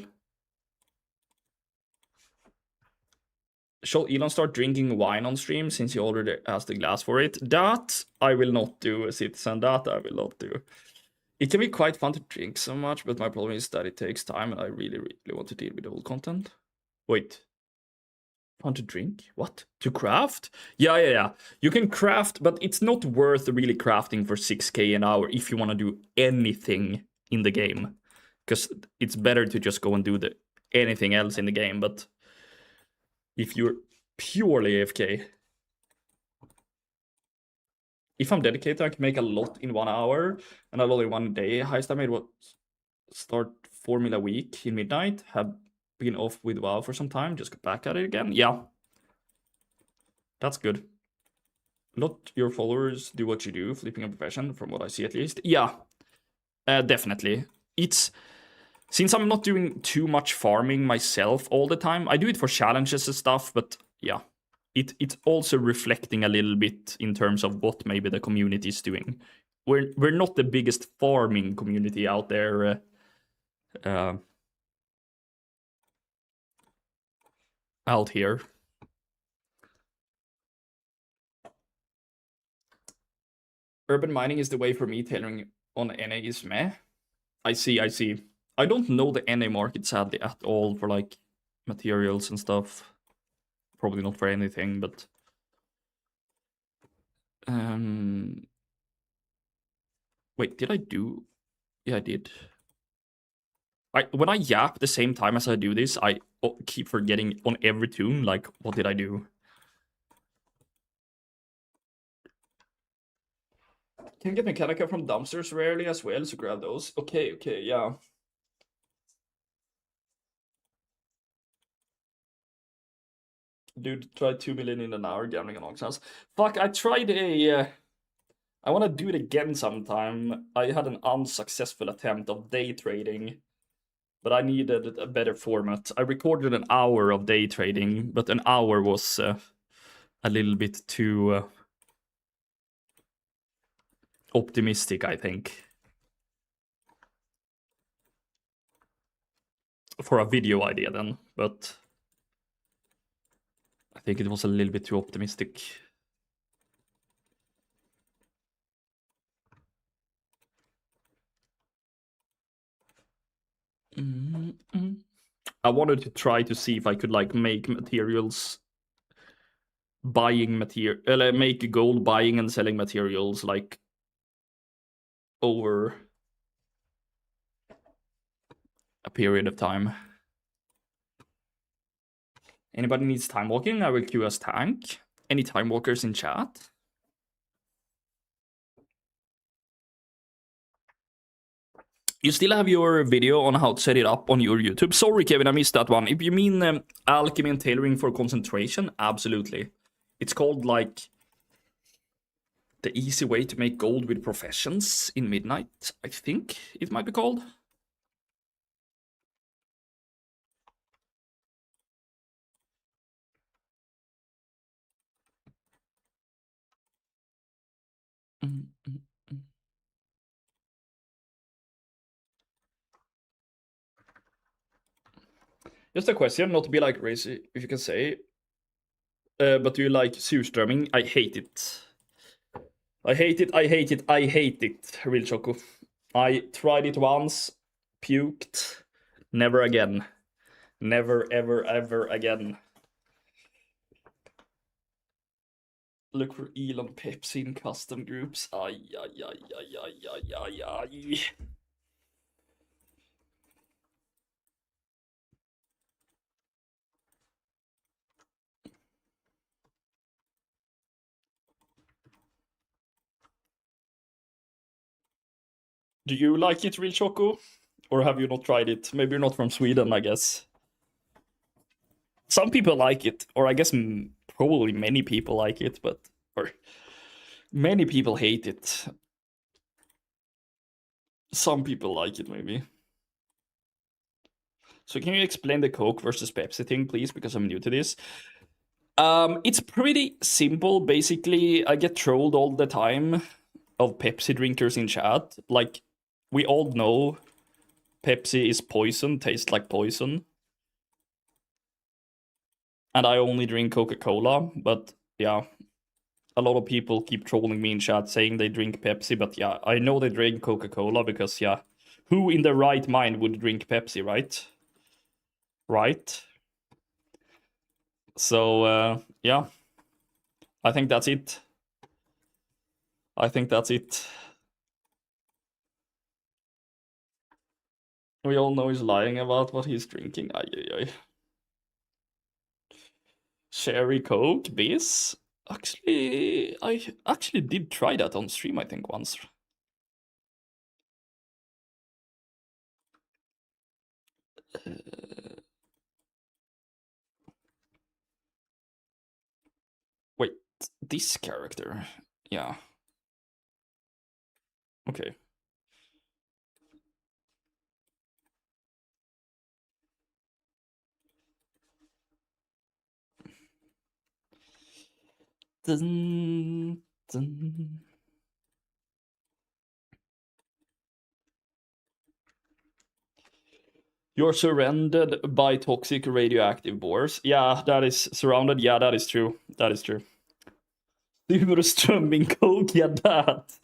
Shall Elon start drinking wine on stream since he already has the glass for it? That I will not do, Citizen. That I will not do. It can be quite fun to drink so much, but my problem is that it takes time and I really, really want to deal with old content. Wait. Fun to drink? What? To craft? Yeah. You can craft, but it's not worth really crafting for 6k an hour if you want to do anything in the game. Because it's better to just go and do anything else in the game, but if you're purely AFK. If I'm dedicated, I can make a lot in 1 hour, and I've only 1 day. Highest I made was start 4 mil a week in midnight. Have been off with WoW for some time, just got back at it again. Yeah. That's good. Let your followers do what you do, flipping a profession, from what I see at least. Yeah, definitely. Since I'm not doing too much farming myself all the time, I do it for challenges and stuff, but yeah. It's also reflecting a little bit in terms of what maybe the community is doing. We're not the biggest farming community out there. Out here. Urban mining is the way for me. Tailoring on NA is meh. I see. I don't know the NA market, sadly, at all for, like, materials and stuff. Probably not for anything, but... Wait, did I do? Yeah, I did. When I yap the same time as I do this, I keep forgetting on every tune, like, what did I do? Can get Mechanica from dumpsters rarely as well, so grab those. Okay, yeah. Dude tried 2 million in an hour gambling on auctions. Fuck, I tried I want to do it again sometime. I had an unsuccessful attempt of day trading, but I needed a better format. I recorded an hour of day trading, but an hour was a little bit too optimistic, I think, for a video idea then, but I think it was a little bit too optimistic. I wanted to try to see if I could like make materials make gold buying and selling materials like over a period of time. Anybody needs time walking? I will queue as tank. Any time walkers in chat? You still have your video on how to set it up on your YouTube. Sorry, Kevin, I missed that one. If you mean alchemy and tailoring for concentration, absolutely. It's called like the easy way to make gold with professions in Midnight, I think it might be called. Just a question, not to be like racy, if you can say. But do you like surströmming? I hate it. I hate it, real Choco. I tried it once, puked, never again. Never, ever, ever again. Look for Elon Pepsi in custom groups. Ay. Do you like it, real Choco? Or have you not tried it? Maybe you're not from Sweden, I guess. Some people like it, or I guess probably many people like it, or many people hate it. Some people like it, maybe. So can you explain the Coke versus Pepsi thing, please? Because I'm new to this. It's pretty simple. Basically, I get trolled all the time of Pepsi drinkers in chat. Like, we all know Pepsi is poison, tastes like poison. And I only drink Coca-Cola, but yeah, a lot of people keep trolling me in chat saying they drink Pepsi, but yeah, I know they drink Coca-Cola because yeah, who in their right mind would drink Pepsi, right? Right? So yeah, I think that's it. We all know he's lying about what he's drinking. Ay. Cherry Coke, Biz? Actually, I actually did try that on stream, I think, once. Wait, this character? Yeah. Okay. Dun, dun. You're surrounded by toxic radioactive boars. Yeah, that is surrounded. Yeah, that is true. That is true. Surströmming Coke, yeah, that.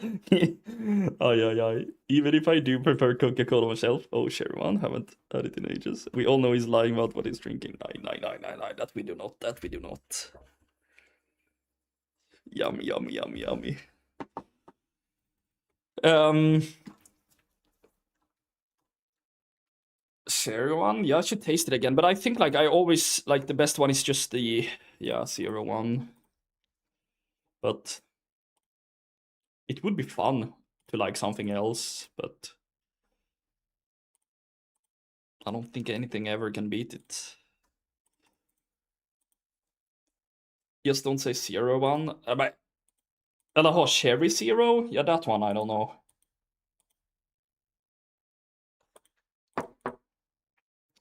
Ay. Even if I do prefer Coca-Cola myself. Oh, Sherman, haven't had it in ages. We all know he's lying about what he's drinking. Nine. That we do not. Yummy. Zero one, yeah, I should taste it again. But I think like I always like the best one is just the 0 1. But it would be fun to like something else, but I don't think anything ever can beat it. Just don't say 0 1. Eller Cherry Zero? Yeah, that one, I don't know.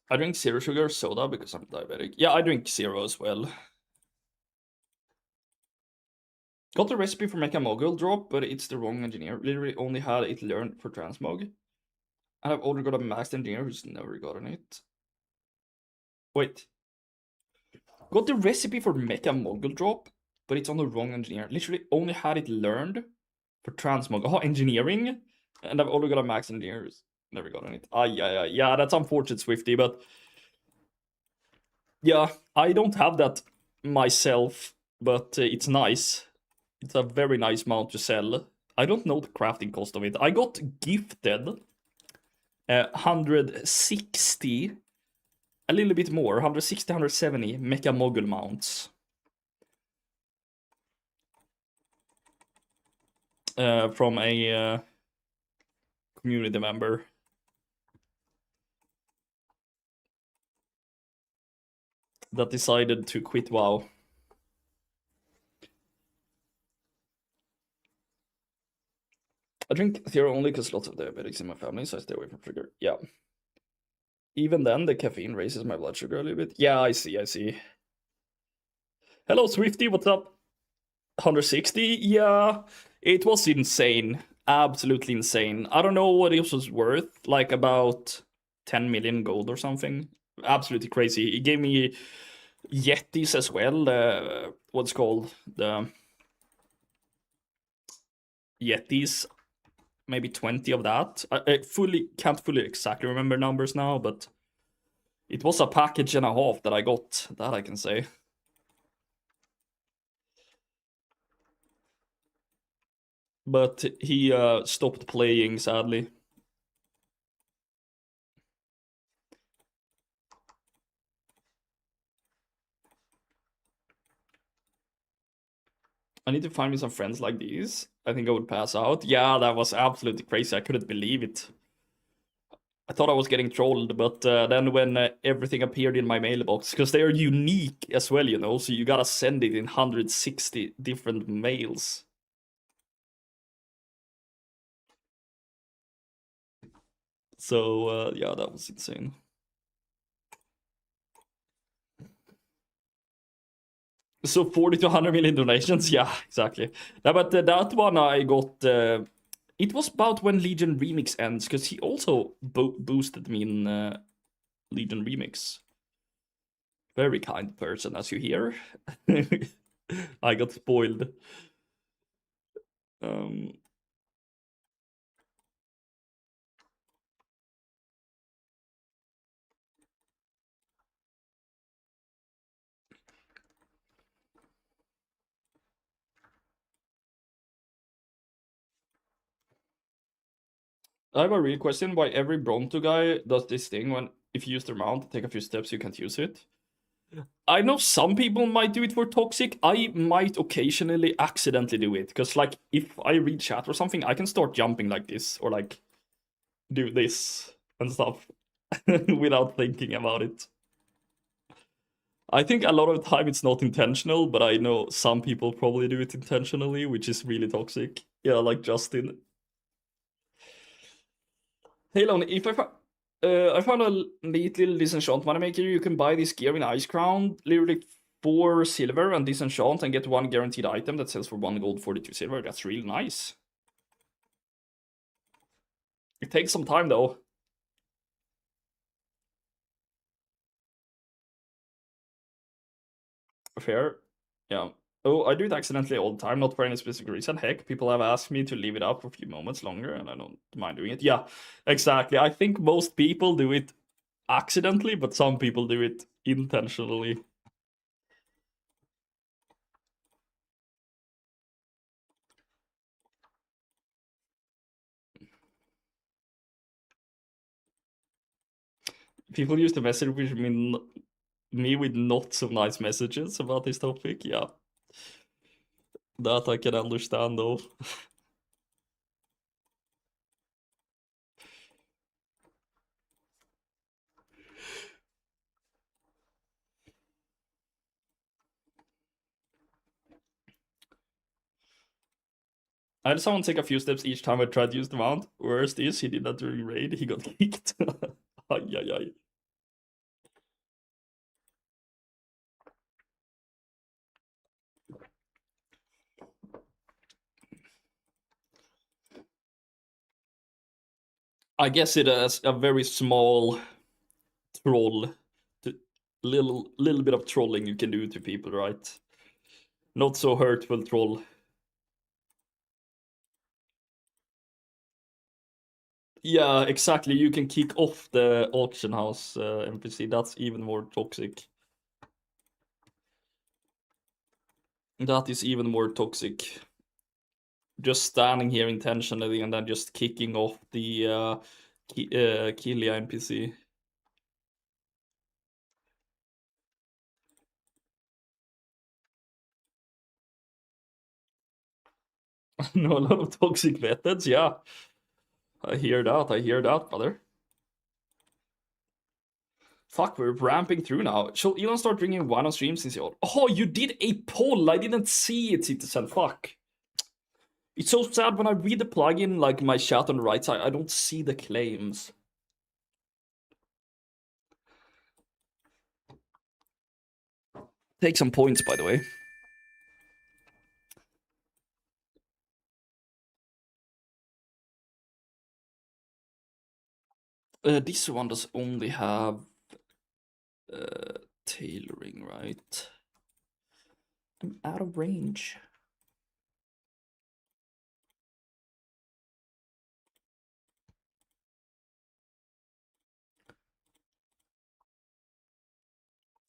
I drink zero sugar soda because I'm diabetic. Yeah, I drink zero as well. Got the recipe for Mecha Mogul drop, but it's the wrong engineer. Literally only had it learned for transmog. And I've already got a master engineer who's never gotten it. Wait. Got the recipe for Mecha Mogul drop, but it's on the wrong engineer. Literally only had it learned for transmog. Oh, engineering? And I've already got a max engineer who's never gotten it. Yeah, that's unfortunate, Swifty, but yeah, I don't have that myself, but it's nice. It's a very nice mount to sell. I don't know the crafting cost of it. I got gifted 160, a little bit more, 160, 170 Mecha Mogul mounts. From a community member. That decided to quit WoW. I drink zero only because lots of diabetics in my family, so I stay away from sugar. Yeah. Even then, the caffeine raises my blood sugar a little bit. Yeah, I see. Hello, Swifty, what's up? 160? Yeah, it was insane. Absolutely insane. I don't know what it was worth, like about 10 million gold or something. Absolutely crazy. He gave me Yetis as well. What's called? The Yetis. Maybe 20 of that. I can't fully exactly remember numbers now, but it was a package and a half that I got, that I can say. But he stopped playing, sadly. I need to find me some friends like these. I think I would pass out. Yeah, that was absolutely crazy. I couldn't believe it. I thought I was getting trolled, but then when everything appeared in my mailbox, because they are unique as well, you know, so you gotta send it in 160 different mails. So, yeah, that was insane. So 40 to 100 million donations? Yeah, exactly. No, but that one I got... it was about when Legion Remix ends, because he also boosted me in Legion Remix. Very kind person, as you hear. I got spoiled. I have a real question. Why every Bronto guy does this thing when if you use their mount, take a few steps, you can't use it? I know some people might do it for toxic. I might occasionally accidentally do it. Because, like, if I read chat or something, I can start jumping like this. Or, like, do this and stuff. Without thinking about it. I think a lot of the time it's not intentional, but I know some people probably do it intentionally, which is really toxic. Yeah, like Justin. Hey Lon, if I found a neat little disenchant money maker. You can buy this gear in Ice Crown, literally 4 silver and disenchant and get 1 guaranteed item that sells for 1 gold, 42 silver. That's really nice. It takes some time though. Fair. Yeah. Oh, I do it accidentally all the time, not for any specific reason. Heck, people have asked me to leave it up for a few moments longer, and I don't mind doing it. Yeah, exactly. I think most people do it accidentally, but some people do it intentionally. People used to message me with not so nice messages about this topic. Yeah, that I can understand though. I had someone take a few steps each time I tried to use the mount. Worst is he did that during raid. He got kicked. Ay, ay, ay. I guess it is a very small troll, little bit of trolling you can do to people, right? Not so hurtful troll. Yeah, exactly. You can kick off the auction house NPC. That's even more toxic. That is even more toxic. Just standing here intentionally and then just kicking off the Killia NPC. No, a lot of toxic methods. Yeah, I hear that. I hear that, brother. Fuck, we're ramping through now. Shall Elon start drinking wine on stream since you? Oh, you did a poll. I didn't see it, Citizen. Fuck. It's so sad when I read the plugin, like my chat on the right side, I don't see the claims. Take some points, by the way. This one does only have tailoring, right? I'm out of range.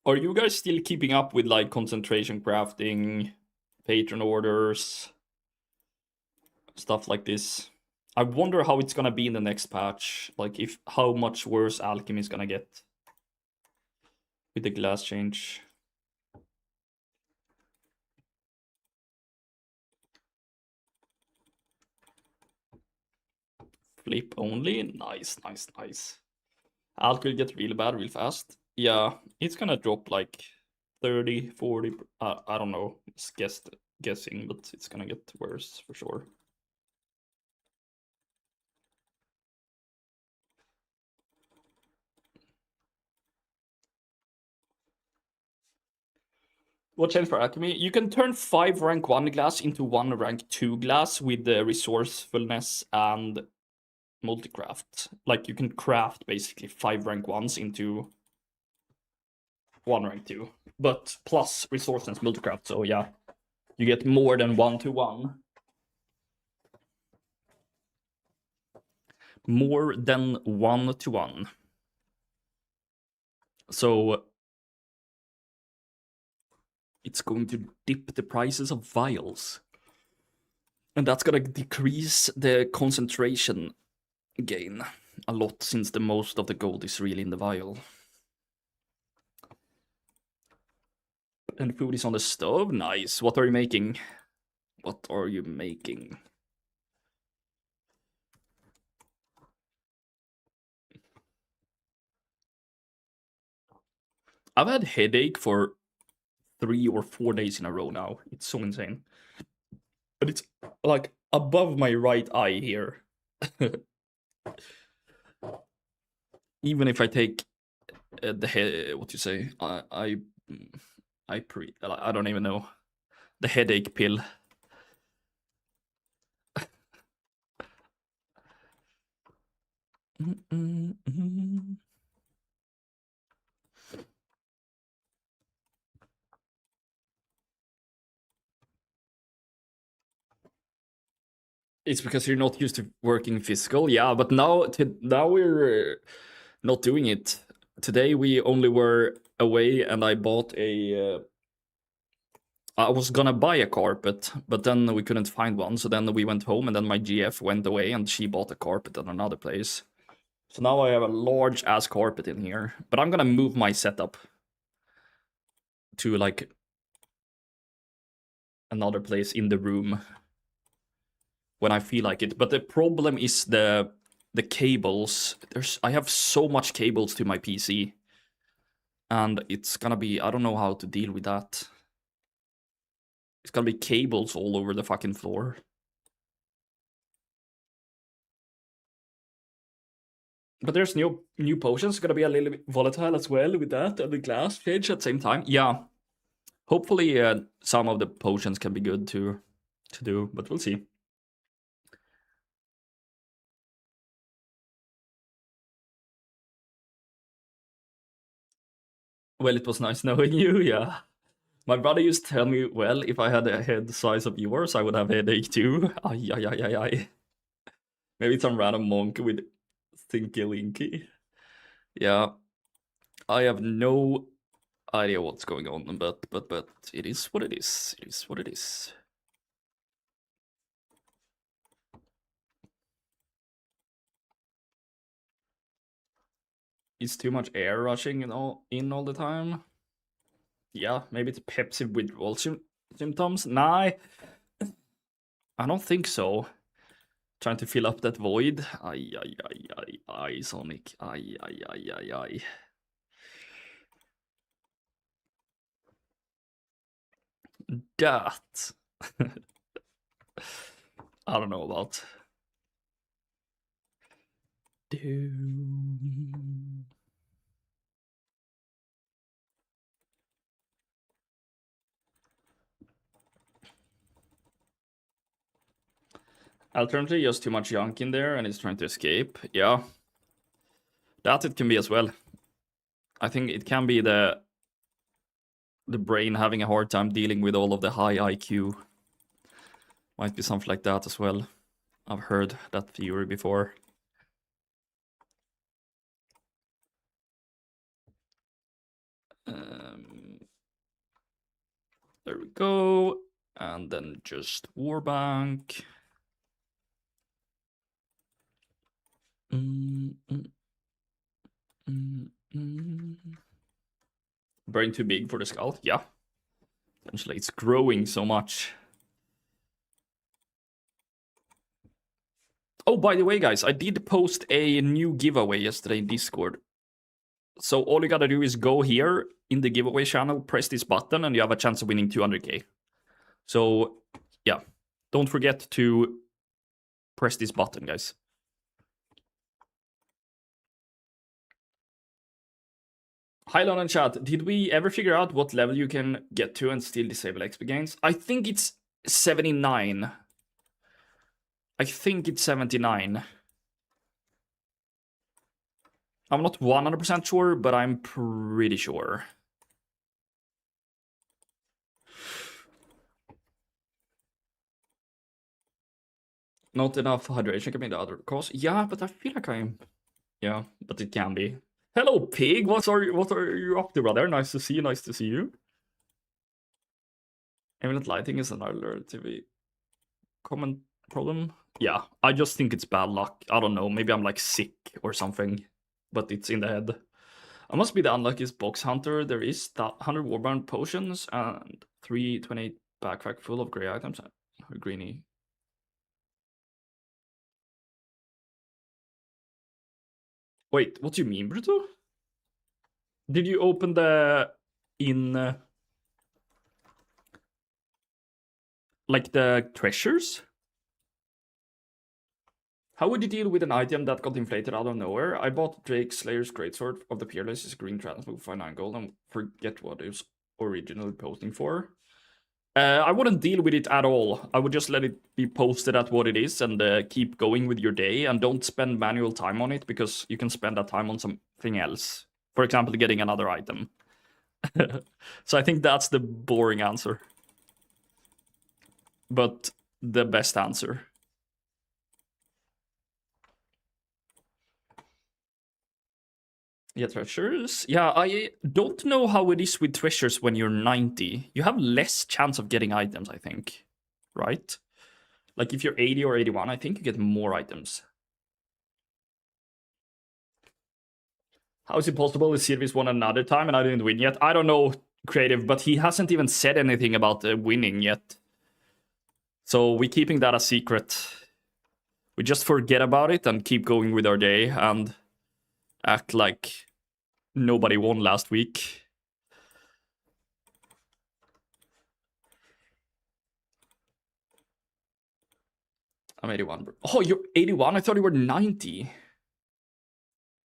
Are you guys still keeping up with like concentration crafting, patron orders, stuff like this? I wonder how it's gonna be in the next patch. Like if how much worse alchemy is gonna get with the glass change. Flip only? Nice, nice, nice. Alk will get really bad real fast. Yeah, it's gonna drop like 30, 40. I don't know. It's guessing, but it's gonna get worse for sure. What changed for alchemy? You can turn 5 rank 1 glass into 1 rank 2 glass with the resourcefulness and multicraft. Like you can craft basically 5 rank 1s into 1 rank 2. But plus resourcefulness multicraft, so yeah. You get more than 1 to 1. More than 1 to 1. So it's going to dip the prices of vials. And that's gonna decrease the concentration gain a lot, since the most of the gold is really in the vial. And food is on the stove. Nice. What are you making? What are you making? I've had headache for 3 or 4 days in a row now. It's so insane. But it's like above my right eye here. Even if I take the head, what you say? I don't even know. The headache pill. It's because you're not used to working physical, yeah. But now we're not doing it. Today we only were away, and I bought a. I was gonna buy a carpet, but then we couldn't find one. So then we went home, and then my GF went away, and she bought a carpet at another place. So now I have a large ass carpet in here, but I'm gonna move my setup to like another place in the room when I feel like it. But the problem is the cables. I have so much cables to my PC, and it's gonna be, I don't know how to deal with that. It's gonna be cables all over the fucking floor. But there's new potions. Gonna be a little bit volatile as well with that, and the glass change at the same time. Yeah, hopefully some of the potions can be good to do, but we'll see. Well, it was nice knowing you. Yeah, my brother used to tell me, well, if I had a head the size of yours, I would have a headache too. Ay, ay, ay, ay, ay. Maybe some random monk with Stinky Linky. Yeah, I have no idea what's going on, but it is what it is. It is what it is. Is too much air rushing in all the time? Yeah, maybe it's Pepsi withdrawal symptoms. Nah, I don't think so. Trying to fill up that void. Ay, ay, ay, ay, ay, Sonic. Ay, ay, ay, ay, ay. That. I don't know about. Alternatively, just too much junk in there and it's trying to escape. Yeah. That it can be as well. I think it can be the brain having a hard time dealing with all of the high IQ. Might be something like that as well. I've heard that theory before. There we go. And then just Warbank. Brain too big for the skull? Yeah. Essentially, it's growing so much. Oh, by the way, guys, I did post a new giveaway yesterday in Discord. So all you gotta do is go here in the giveaway channel, press this button, and you have a chance of winning 200k. So, yeah. Don't forget to press this button, guys. Hi, Lon and chat. Did we ever figure out what level you can get to and still disable XP gains? I think it's 79. I think it's 79. I'm not 100% sure, but I'm pretty sure. Not enough hydration can be the other cause. Yeah, but I feel like I'm... Yeah, but it can be. Hello, Pig! What are you up to, brother? Nice to see you, nice to see you. Ambient lighting is another relatively common problem. Yeah, I just think it's bad luck. I don't know, maybe I'm like sick or something, but it's in the head. I must be the unluckiest box hunter. There is 100 Warbound potions and 328 backpack full of grey items. Greeny. Wait, what do you mean, Bruto? Did you open the like the treasures? How would you deal with an item that got inflated out of nowhere? I bought Drake Slayer's Greatsword of the Peerless, is green transmove for 9 gold, and forget what it was originally posting for. I wouldn't deal with it at all. I would just let it be posted at what it is and keep going with your day, and don't spend manual time on it, because you can spend that time on something else. For example, getting another item. So I think that's the boring answer. But the best answer. Yeah, treasures. Yeah, I don't know how it is with treasures when you're 90. You have less chance of getting items, I think. Right? Like if you're 80 or 81, I think you get more items. How is it possible Sirvis won another time and I didn't win yet? I don't know, Creative, but he hasn't even said anything about winning yet. So we're keeping that a secret. We just forget about it and keep going with our day and act like nobody won last week. I'm 81. Oh, you're 81? I thought you were 90.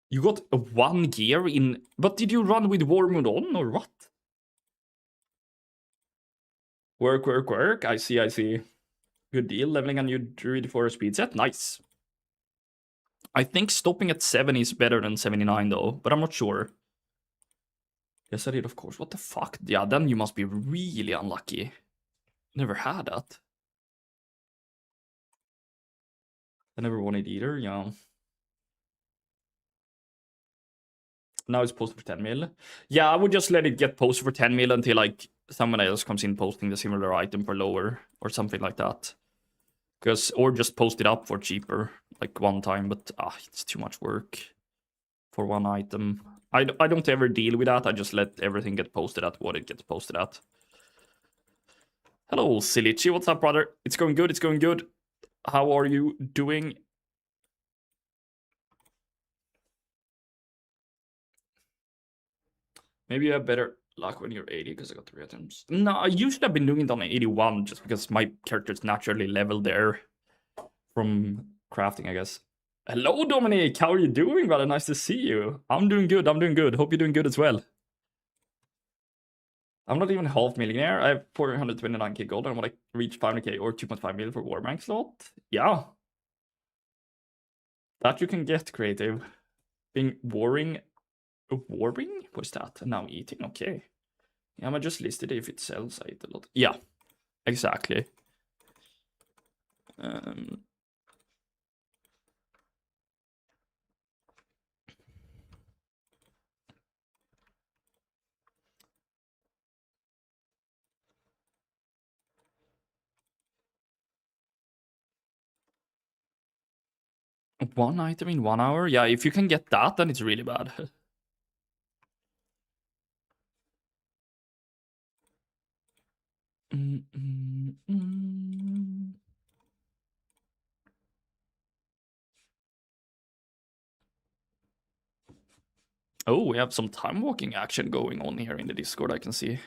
You got a 1 gear in... But did you run with Warmood on or what? Work. I see. Good deal. Leveling a new druid for a speed set. Nice. I think stopping at 70 is better than 79 though, but I'm not sure. Yes, I did, of course. What the fuck? Yeah, then you must be really unlucky. Never had that. I never won it either, yeah. Now it's posted for 10 mil. Yeah, I would just let it get posted for 10 mil until like someone else comes in posting the similar item for lower or something like that. Or just post it up for cheaper, like one time, but it's too much work for one item. I don't ever deal with that. I just let everything get posted at what it gets posted at. Hello, Silichi. What's up, brother? It's going good. How are you doing? Maybe you have better luck when you're 80 because I got 3 items. No, I usually have been doing it on 81 just because my character's naturally leveled there from crafting, I guess. Hello, Dominic. How are you doing, brother? Nice to see you. I'm doing good. Hope you're doing good as well. I'm not even half millionaire. I have 429k gold. I want to reach 500k or 2.5 million for Warbank slot. Yeah. That you can get, Creative. Being warring? What's that? Now eating? Okay. Yeah, I just listed it if it sells. I eat a lot. Yeah, exactly. 1 item in 1 hour? Yeah, if you can get that, then it's really bad. Oh, we have some time walking action going on here in the Discord, I can see.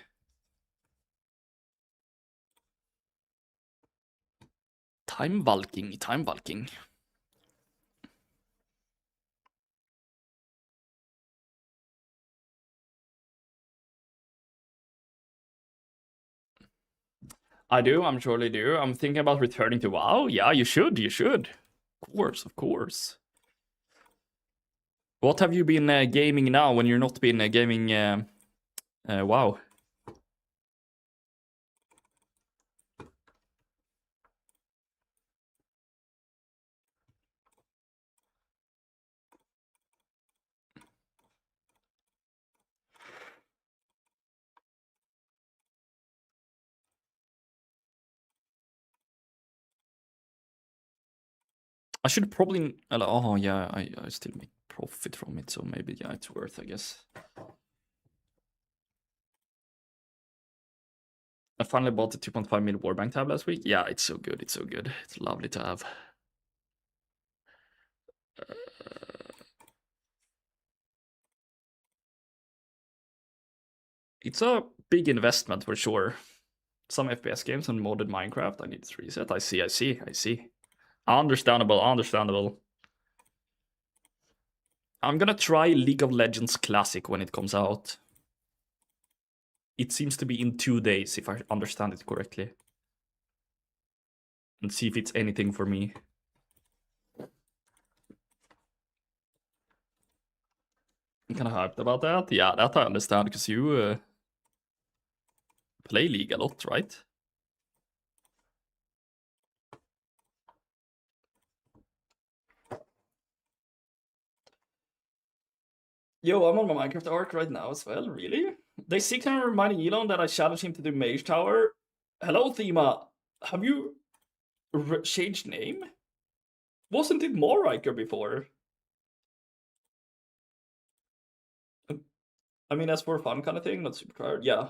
Time valking. I do, I'm surely do. I'm thinking about returning to WoW. Yeah, you should. Of course. What have you been gaming now when you're not been gaming WoW? I should probably... Oh, yeah, I still make profit from it, so maybe, yeah, it's worth, I guess. I finally bought the 2.5 mil Warbank tab last week. Yeah, it's so good. It's lovely to have. It's a big investment for sure. Some FPS games and modded Minecraft, I need to reset. I see. Understandable. I'm gonna try League of Legends Classic when it comes out. It seems to be in 2 days, if I understand it correctly. And see if it's anything for me. I'm kind of hyped about that. Yeah, that I understand, because you play League a lot, right? Yo, I'm on my Minecraft arc right now as well, really? They seek to reminding Elon that I challenged him to do Mage Tower. Hello, Thema. Have you changed name? Wasn't it Morriker before? I mean, as for fun kind of thing, not super tired. Yeah,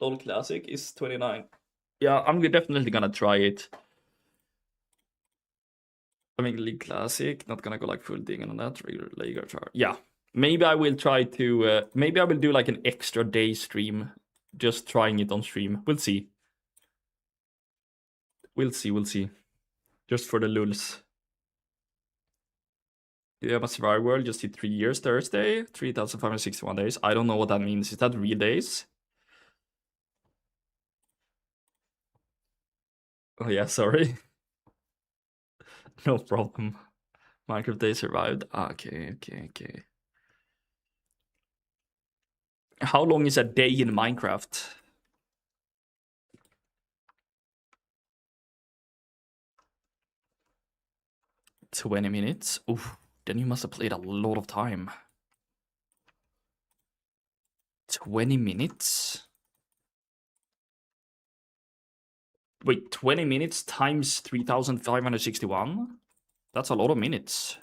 LoL Classic is 29. Yeah, I'm definitely gonna try it. I mean, League Classic, not gonna go like full thing on that. Regular League try. Yeah, maybe I will try to. Maybe I will do like an extra day stream, just trying it on stream. We'll see. We'll see. We'll see. Just for the lulz. Yeah, but Survivor World just hit 3 years Thursday, 3,561 days. I don't know what that means. Is that real days? Oh yeah, sorry. No problem. Minecraft Day survived. Okay, okay, okay. How long is a day in Minecraft? 20 minutes? Oof, then you must have played a lot of time. 20 minutes? Wait, 20 minutes times 3,561? That's a lot of minutes.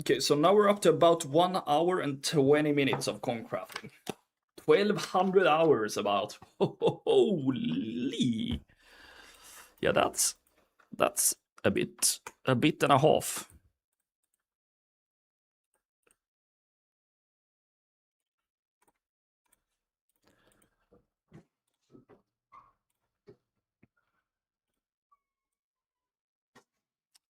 Okay, so now we're up to about 1 hour and 20 minutes of concrafting. 1,200 hours about. Holy. Yeah, that's a bit and a half.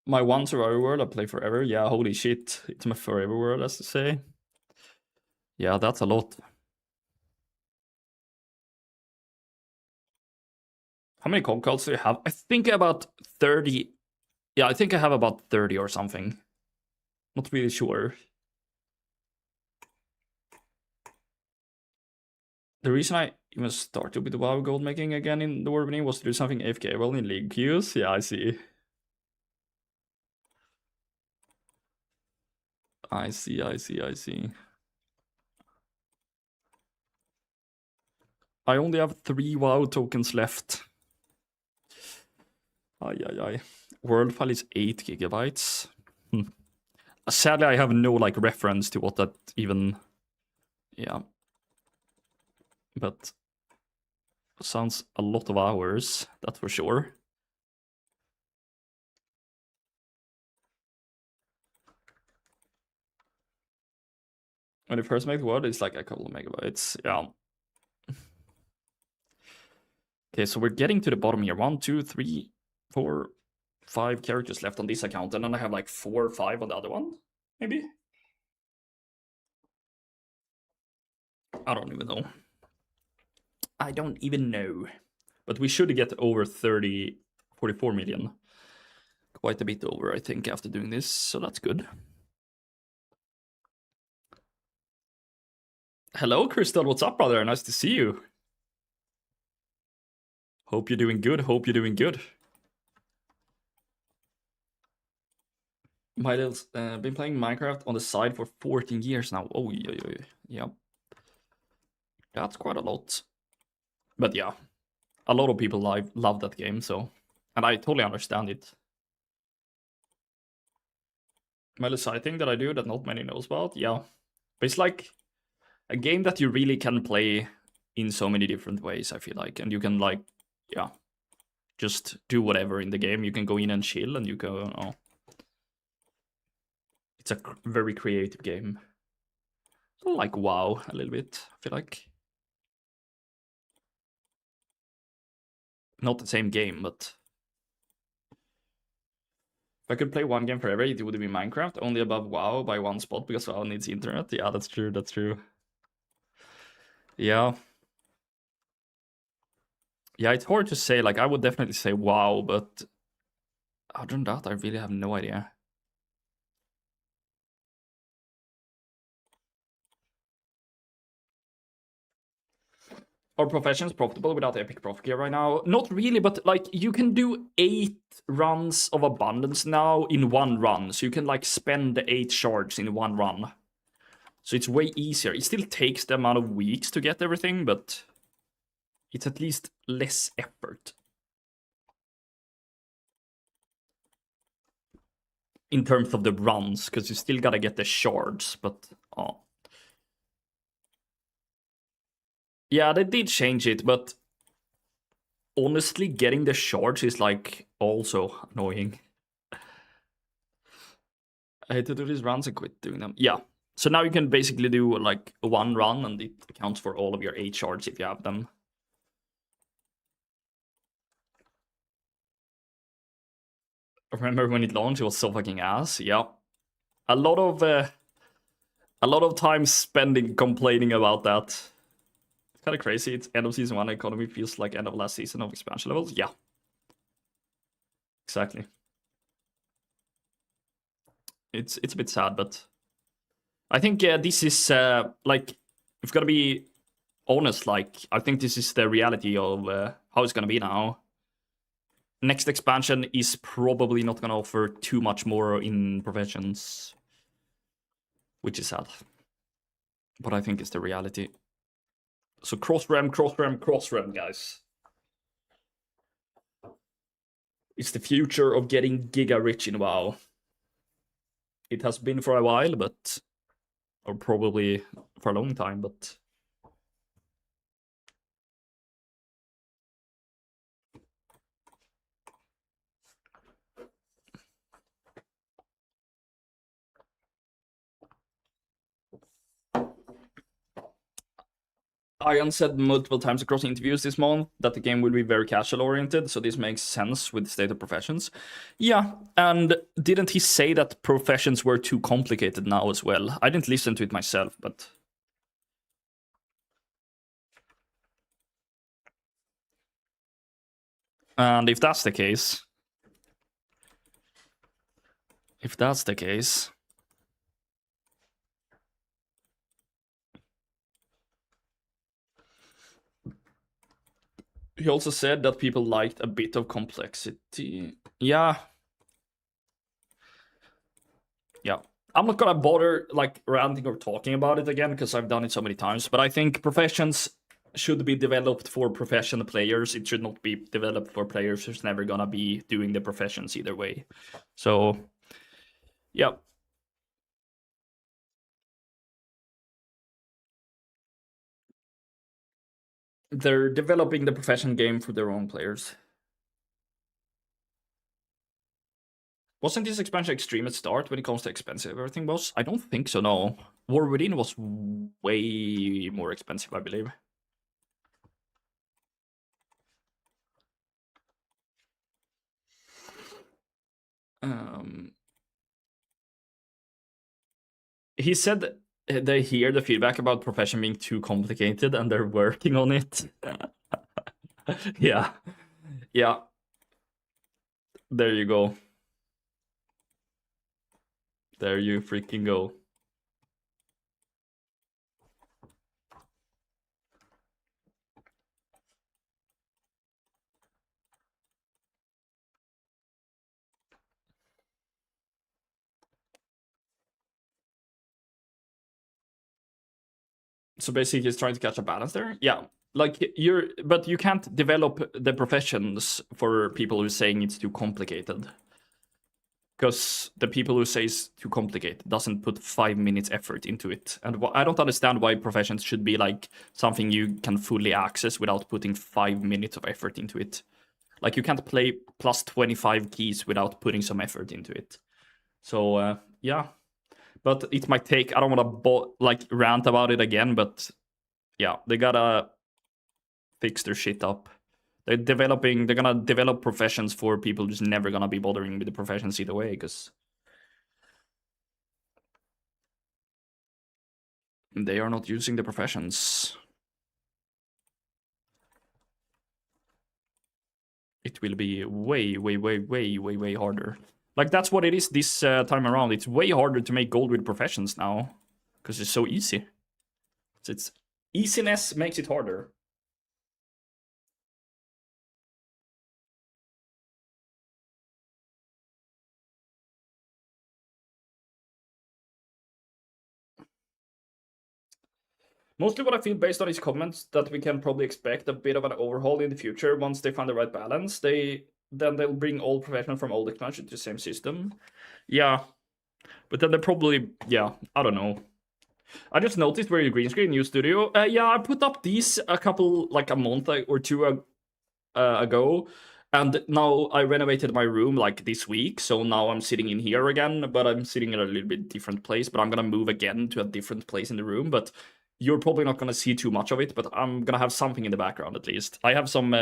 My one survivor world I play forever. Yeah, holy shit. It's my forever world, as to say. Yeah, that's a lot. How many concalls do you have? I think about 30. Yeah, I think I have about 30 or something. Not really sure. The reason I even started with the WoW gold making again in the war beginning was to do something AFK well in league queues. Yeah, I see. I see. I only have 3 WoW tokens left. Ay. World file is 8 gigabytes. Sadly, I have no like reference to what that even. Yeah. But sounds a lot of hours, that's for sure. When you first make the word, it's like a couple of megabytes. Yeah. Okay, so we're getting to the bottom here. 1, 2, 3, 4, 5 characters left on this account, and then I have like 4 or 5 on the other one, maybe? I don't even know. I don't even know. But we should get over 44 million. Quite a bit over, I think, after doing this, so that's good. Hello, Crystal. What's up, brother? Nice to see you. Hope you're doing good. Mylil's been playing Minecraft on the side for 14 years now. Oh, yeah. That's quite a lot. But yeah, a lot of people love that game, so... And I totally understand it. Mylil's side thing that I do that not many knows about, yeah. But it's like a game that you really can play in so many different ways, I feel like. And you can, like, yeah, just do whatever in the game. You can go in and chill, and you go, oh. It's a very creative game. Like WoW, a little bit, I feel like. Not the same game, but... If I could play one game forever, it would be Minecraft, only above WoW by 1 spot, because WoW needs internet. Yeah, that's true. Yeah. Yeah, it's hard to say. Like, I would definitely say WoW, but... Other than that, I really have no idea. Are professions profitable without epic profit gear right now? Not really, but like you can do 8 runs of abundance now in one run. So you can like spend the 8 shards in one run. So it's way easier. It still takes the amount of weeks to get everything, but it's at least less effort. In terms of the runs, because you still gotta get the shards, but oh. Yeah, they did change it, but honestly, getting the shards is like also annoying. I hate to do these runs and quit doing them. Yeah. So now you can basically do like one run and it counts for all of your 8 shards if you have them. Remember when it launched, it was so fucking ass. Yeah. A lot of time spending complaining about that. It's kind of crazy. It's end of season 1 economy feels like end of last season of expansion levels. Yeah. Exactly. It's a bit sad, but I think this is like, we've got to be honest. Like, I think this is the reality of how it's gonna be now. Next expansion is probably not gonna offer too much more in professions, which is sad. But I think it's the reality. So cross-rem, guys. It's the future of getting giga rich in WoW. It has been for a while, but... or probably for a long time, but... Ian said multiple times across interviews this month that the game will be very casual oriented, so this makes sense with the state of professions. Yeah, and didn't he say that professions were too complicated now as well? I didn't listen to it myself, but... And if that's the case... If that's the case... He also said that people liked a bit of complexity. Yeah. Yeah. I'm not gonna bother like ranting or talking about it again because I've done it so many times, but I think professions should be developed for professional players. It should not be developed for players who's never gonna be doing the professions either way. So, yeah. They're developing the profession game for their own players. Wasn't this expansion extreme at start when it comes to expensive everything was? I don't think so, no. War Within was way more expensive, I believe. He said they hear the feedback about profession being too complicated and they're working on it. Yeah. Yeah. There you go. There you freaking go. So basically he's trying to catch a balance there. Yeah. Like but you can't develop the professions for people who are saying it's too complicated. Because the people who say it's too complicated doesn't put 5 minutes effort into it. And I don't understand why professions should be like something you can fully access without putting 5 minutes of effort into it. Like you can't play plus 25 keys without putting some effort into it. So yeah, but it might take, I don't want to like rant about it again, but yeah, they gotta fix their shit up. They're gonna develop professions for people who's never gonna be bothering with the professions either way, because they are not using the professions. It will be way harder. Like, that's what it is this time around. It's way harder to make gold with professions now, because it's so easy. It's easiness makes it harder. Mostly what I feel based on his comments that we can probably expect a bit of an overhaul in the future once they find the right balance. Then they'll bring all professional from old expansion to the same system. Yeah, but then they probably, yeah, I don't know. I just noticed we're in a green screen new studio. Yeah, I put up these a couple, like a month or two ago, and now I renovated my room like this week, so now I'm sitting in here again, but I'm sitting in a little bit different place, but I'm gonna move again to a different place in the room, but you're probably not gonna see too much of it, but I'm gonna have something in the background at least. I have some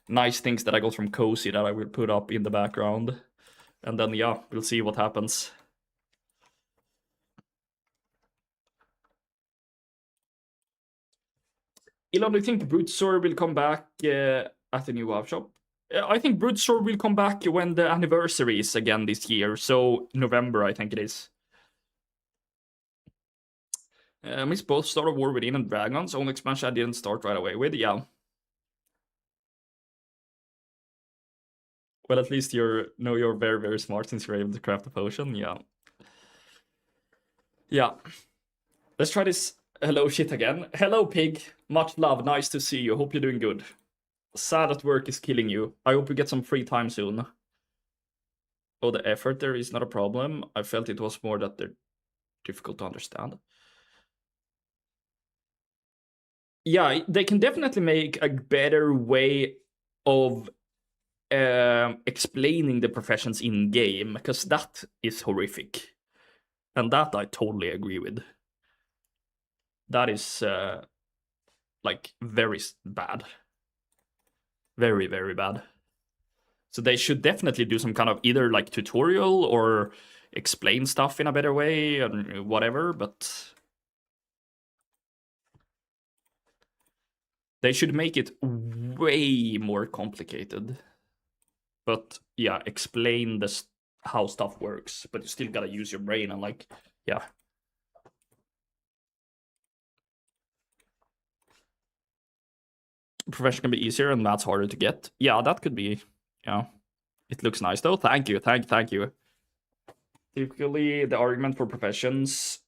nice things that I got from Cozy that I will put up in the background, and then yeah, we'll see what happens. Elon, do you think Brute Sword will come back at the new WoW shop? I think Brute Sword will come back when the anniversary is again this year, so November, I think it is. Miss both Star of War Within and Dragons. Only expansion I didn't start right away with, yeah. Well, at least you're very, very smart since you're able to craft a potion, yeah. Yeah. Let's try this hello shit again. Hello, pig. Much love, nice to see you. Hope you're doing good. Sad that work is killing you. I hope you get some free time soon. Oh, the effort there is not a problem. I felt it was more that they're difficult to understand. Yeah, they can definitely make a better way of explaining the professions in game, because that is horrific, and that I totally agree with. That is like very bad, very, very bad. So they should definitely do some kind of either like tutorial or explain stuff in a better way and whatever, but they should make it way more complicated. But yeah, explain how stuff works, but you still gotta use your brain and like, yeah. Profession can be easier and math's harder to get. Yeah, that could be. Yeah, it looks nice though. Thank you, thank you. Typically, the argument for professions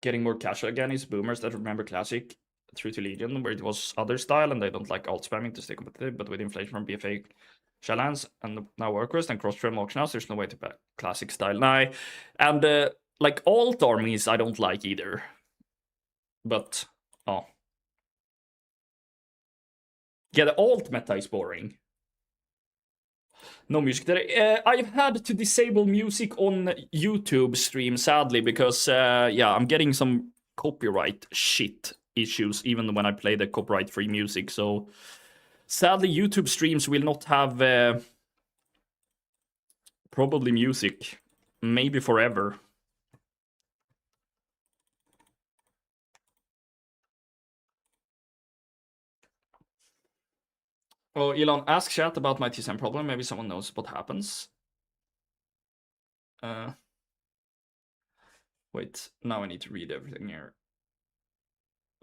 getting more casual again is boomers that remember classic through to Legion, where it was other style and they don't like alt spamming to stay competitive. But with inflation from BFA Shadowlands and now Warcraft and cross-trade auctions, there's no way to back classic style now. And like alt armies, I don't like either. But oh. Yeah, the alt meta is boring. No music today. I've had to disable music on YouTube stream, sadly, because yeah, I'm getting some copyright shit issues even when I play the copyright-free music. So sadly, YouTube streams will not have probably music, maybe forever. Oh, Elon, ask chat about my TSM problem. Maybe someone knows what happens. Wait, now I need to read everything here.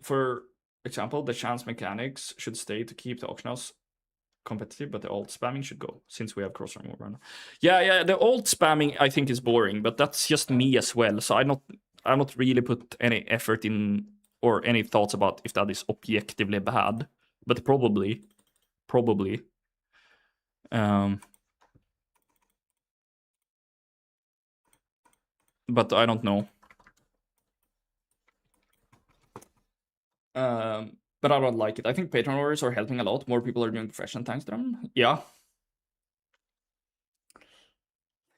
For example, the chance mechanics should stay to keep the auction house competitive, but the alt spamming should go since we have cross-run run. Yeah, the alt spamming I think is boring, but that's just me as well. So I'm not really put any effort in or any thoughts about if that is objectively bad, but probably. But I don't know. But I don't like it. I think Patreon orders are helping a lot. More people are doing profession thanks to them. Yeah.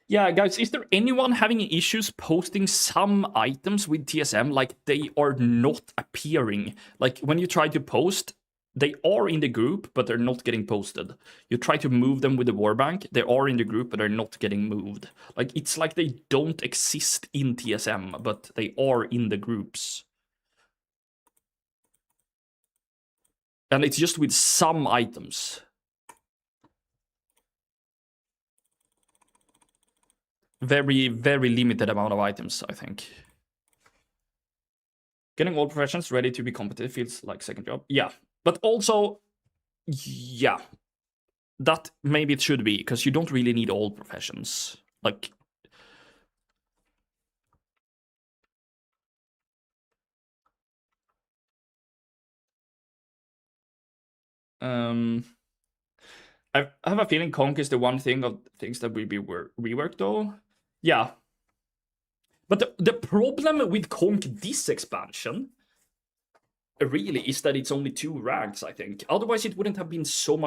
Yeah, guys, is there anyone having issues posting some items with TSM like they are not appearing? Like when you try to post, they are in the group, but they're not getting posted. You try to move them with the Warbank, they are in the group, but they're not getting moved. Like it's like they don't exist in TSM, but they are in the groups. And it's just with some items. Very, very limited amount of items, I think. Getting all professions ready to be competitive feels like second job. Yeah, but also, yeah, that maybe it should be, because you don't really need all professions. Like, I have a feeling Conk is the one thing of things that will be reworked though. Yeah. But the problem with Conk this expansion really is that it's only 2 ranks, I think. Otherwise, it wouldn't have been so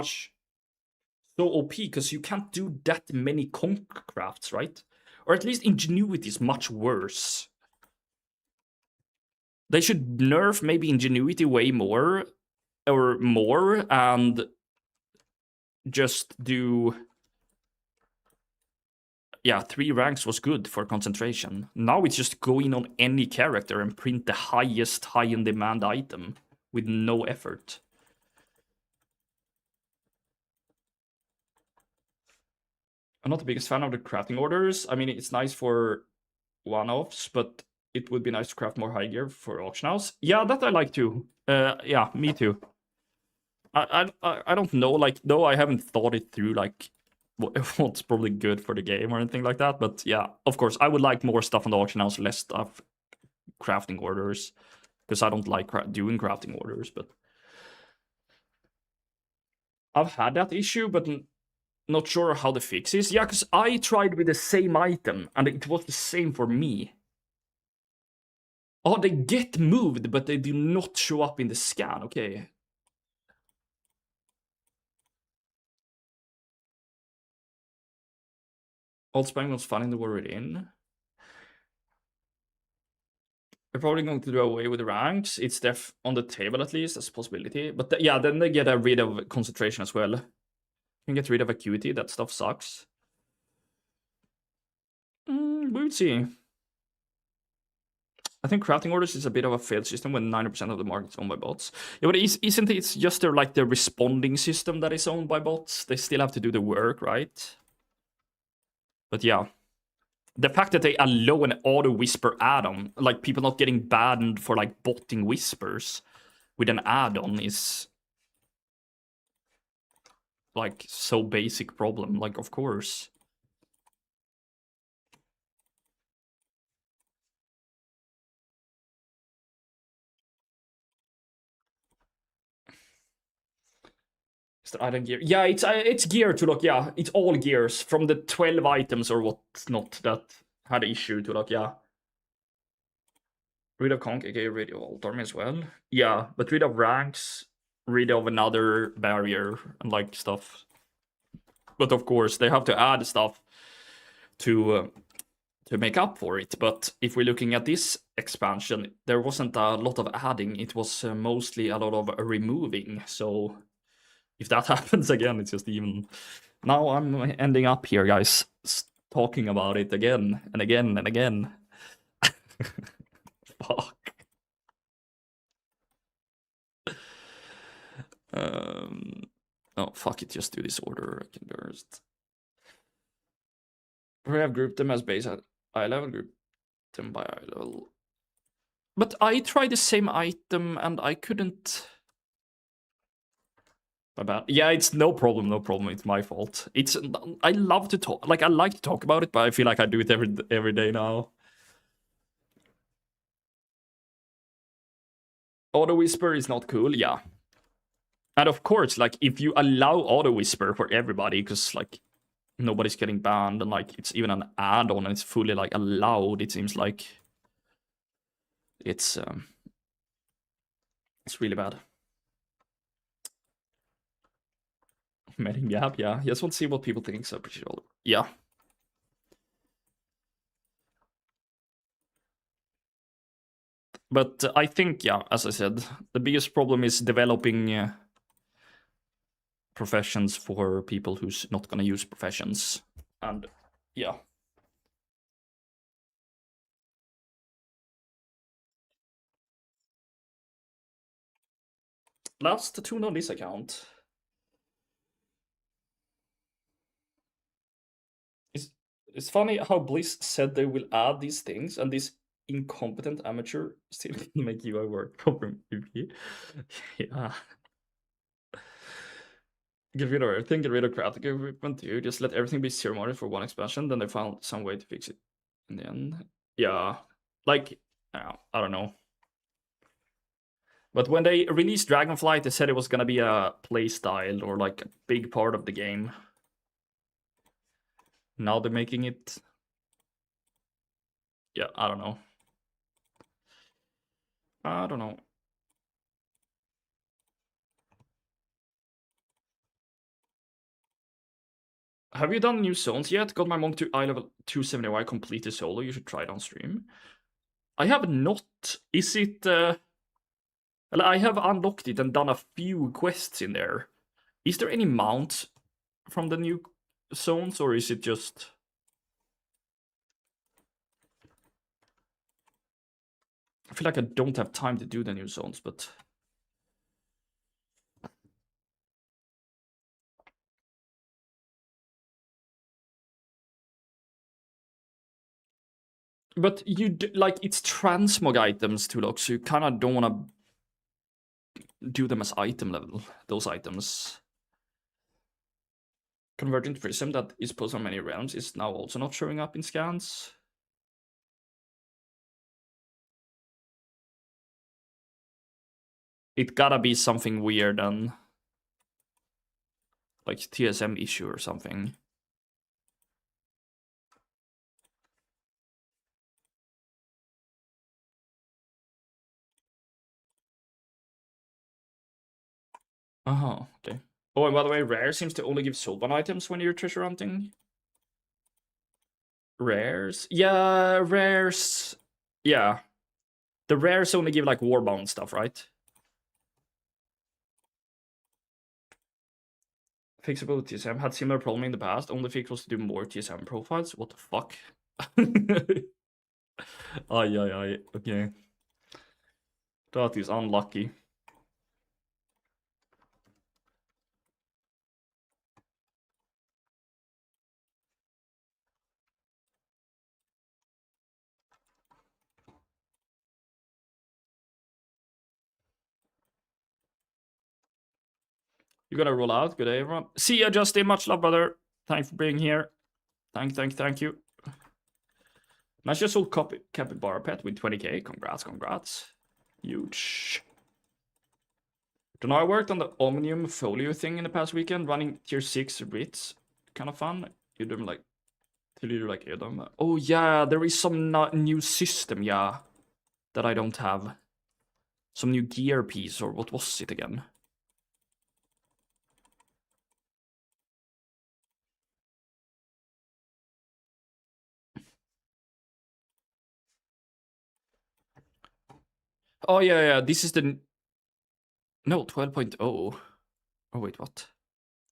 OP, because you can't do that many Conk crafts, right? Or at least Ingenuity is much worse. They should nerf maybe Ingenuity way more, and just do... Yeah, 3 ranks was good for concentration. Now it's just go in on any character and print the highest high-in-demand item with no effort. I'm not the biggest fan of the crafting orders. I mean, it's nice for one-offs, but it would be nice to craft more high gear for auction house. Yeah, that I like too. Yeah, me too. I don't know, like, though I haven't thought it through, like, what's probably good for the game or anything like that. But yeah, of course, I would like more stuff on the auction house, less stuff crafting orders, because I don't like doing crafting orders. But I've had that issue, but not sure how the fix is. Yeah, because I tried with the same item, and it was the same for me. Oh, they get moved, but they do not show up in the scan. Okay. Old Spang was finding the war in. They're probably going to do away with the ranks. It's on the table at least, as a possibility. But yeah, then they get rid of concentration as well. You can get rid of acuity. That stuff sucks. We'll see. I think crafting orders is a bit of a failed system when 90% of the market is owned by bots. Yeah, but isn't it just the responding system that is owned by bots? They still have to do the work, right? But yeah. The fact that they allow an auto whisper add-on, like people not getting banned for like botting whispers with an add-on, is like so basic problem. Like, of course. Is the item gear? Yeah, it's gear to look. Yeah, it's all gears from the 12 items or whatnot that had issue to look. Yeah. Rid of Conk, aka rid of Alt Army as well. Yeah, but rid of ranks, rid of another barrier and like stuff. But of course, they have to add stuff to make up for it. But if we're looking at this expansion, there wasn't a lot of adding. It was mostly a lot of removing. So if that happens again, it's just even... Now I'm ending up here, guys, talking about it again and again and again. Fuck. Oh, fuck it, just do this order. I can burst. We have grouped them as base at eye level, grouped them by eye level. But I tried the same item and I couldn't... My bad. Yeah, it's no problem, it's my fault. I love to talk, like, I like to talk about it, but I feel like I do it every day now. Auto Whisper is not cool, yeah. And of course, like, if you allow Auto Whisper for everybody, because, like, nobody's getting banned, and, like, it's even an add-on, and it's fully, like, allowed, it seems like... It's really bad. Meeting Gap, yeah. Just want to see what people think, so appreciate all. Yeah. But I think, yeah, as I said, the biggest problem is developing professions for people who's not gonna use professions. And, yeah. Last tune on this account. It's funny how Bliss said they will add these things, and this incompetent amateur still can make UI work for PvP. Yeah. Get rid of everything, get rid of crafting equipment too. Just let everything be ceremonial for one expansion, then they found some way to fix it in the end. Yeah. Like, I don't know. But when they released Dragonflight, they said it was gonna be a playstyle or like a big part of the game. Now they're making it. Yeah, I don't know. I don't know. Have you done new zones yet? Got my monk to eye level 270. Completed solo. You should try it on stream. I have not. Is it? Well, I have unlocked it and done a few quests in there. Is there any mount from the new zones, or is it just? I feel like I don't have time to do the new zones, but. But you like it's transmog items to look, so you kind of don't want to do them as item level. Those items. Convergent Prism that is posted on many realms is now also not showing up in scans. It gotta be something weird and like TSM issue or something. Okay. Oh, and by the way, Rare seems to only give soulbound items when you're treasure hunting. Rares? Yeah, rares. Yeah. The rares only give like warbound stuff, right? Fixable TSM had similar problem in the past. Only fix was to do more TSM profiles. What the fuck? Ay. Okay. That is unlucky. You gotta roll out. Good day, everyone. See ya, Justin. Much love, brother. Thanks for being here. Thank you. Nice just sold Capybara Pet with 20k. Congrats. Huge. Don't know, I worked on the Omnium Folio thing in the past weekend, running tier 6 writs. Kind of fun. You do them like, till you like them. Oh yeah, there is some new system, yeah, that I don't have. Some new gear piece, or what was it again? Oh yeah, this is the... No, 12.0. Oh wait, what?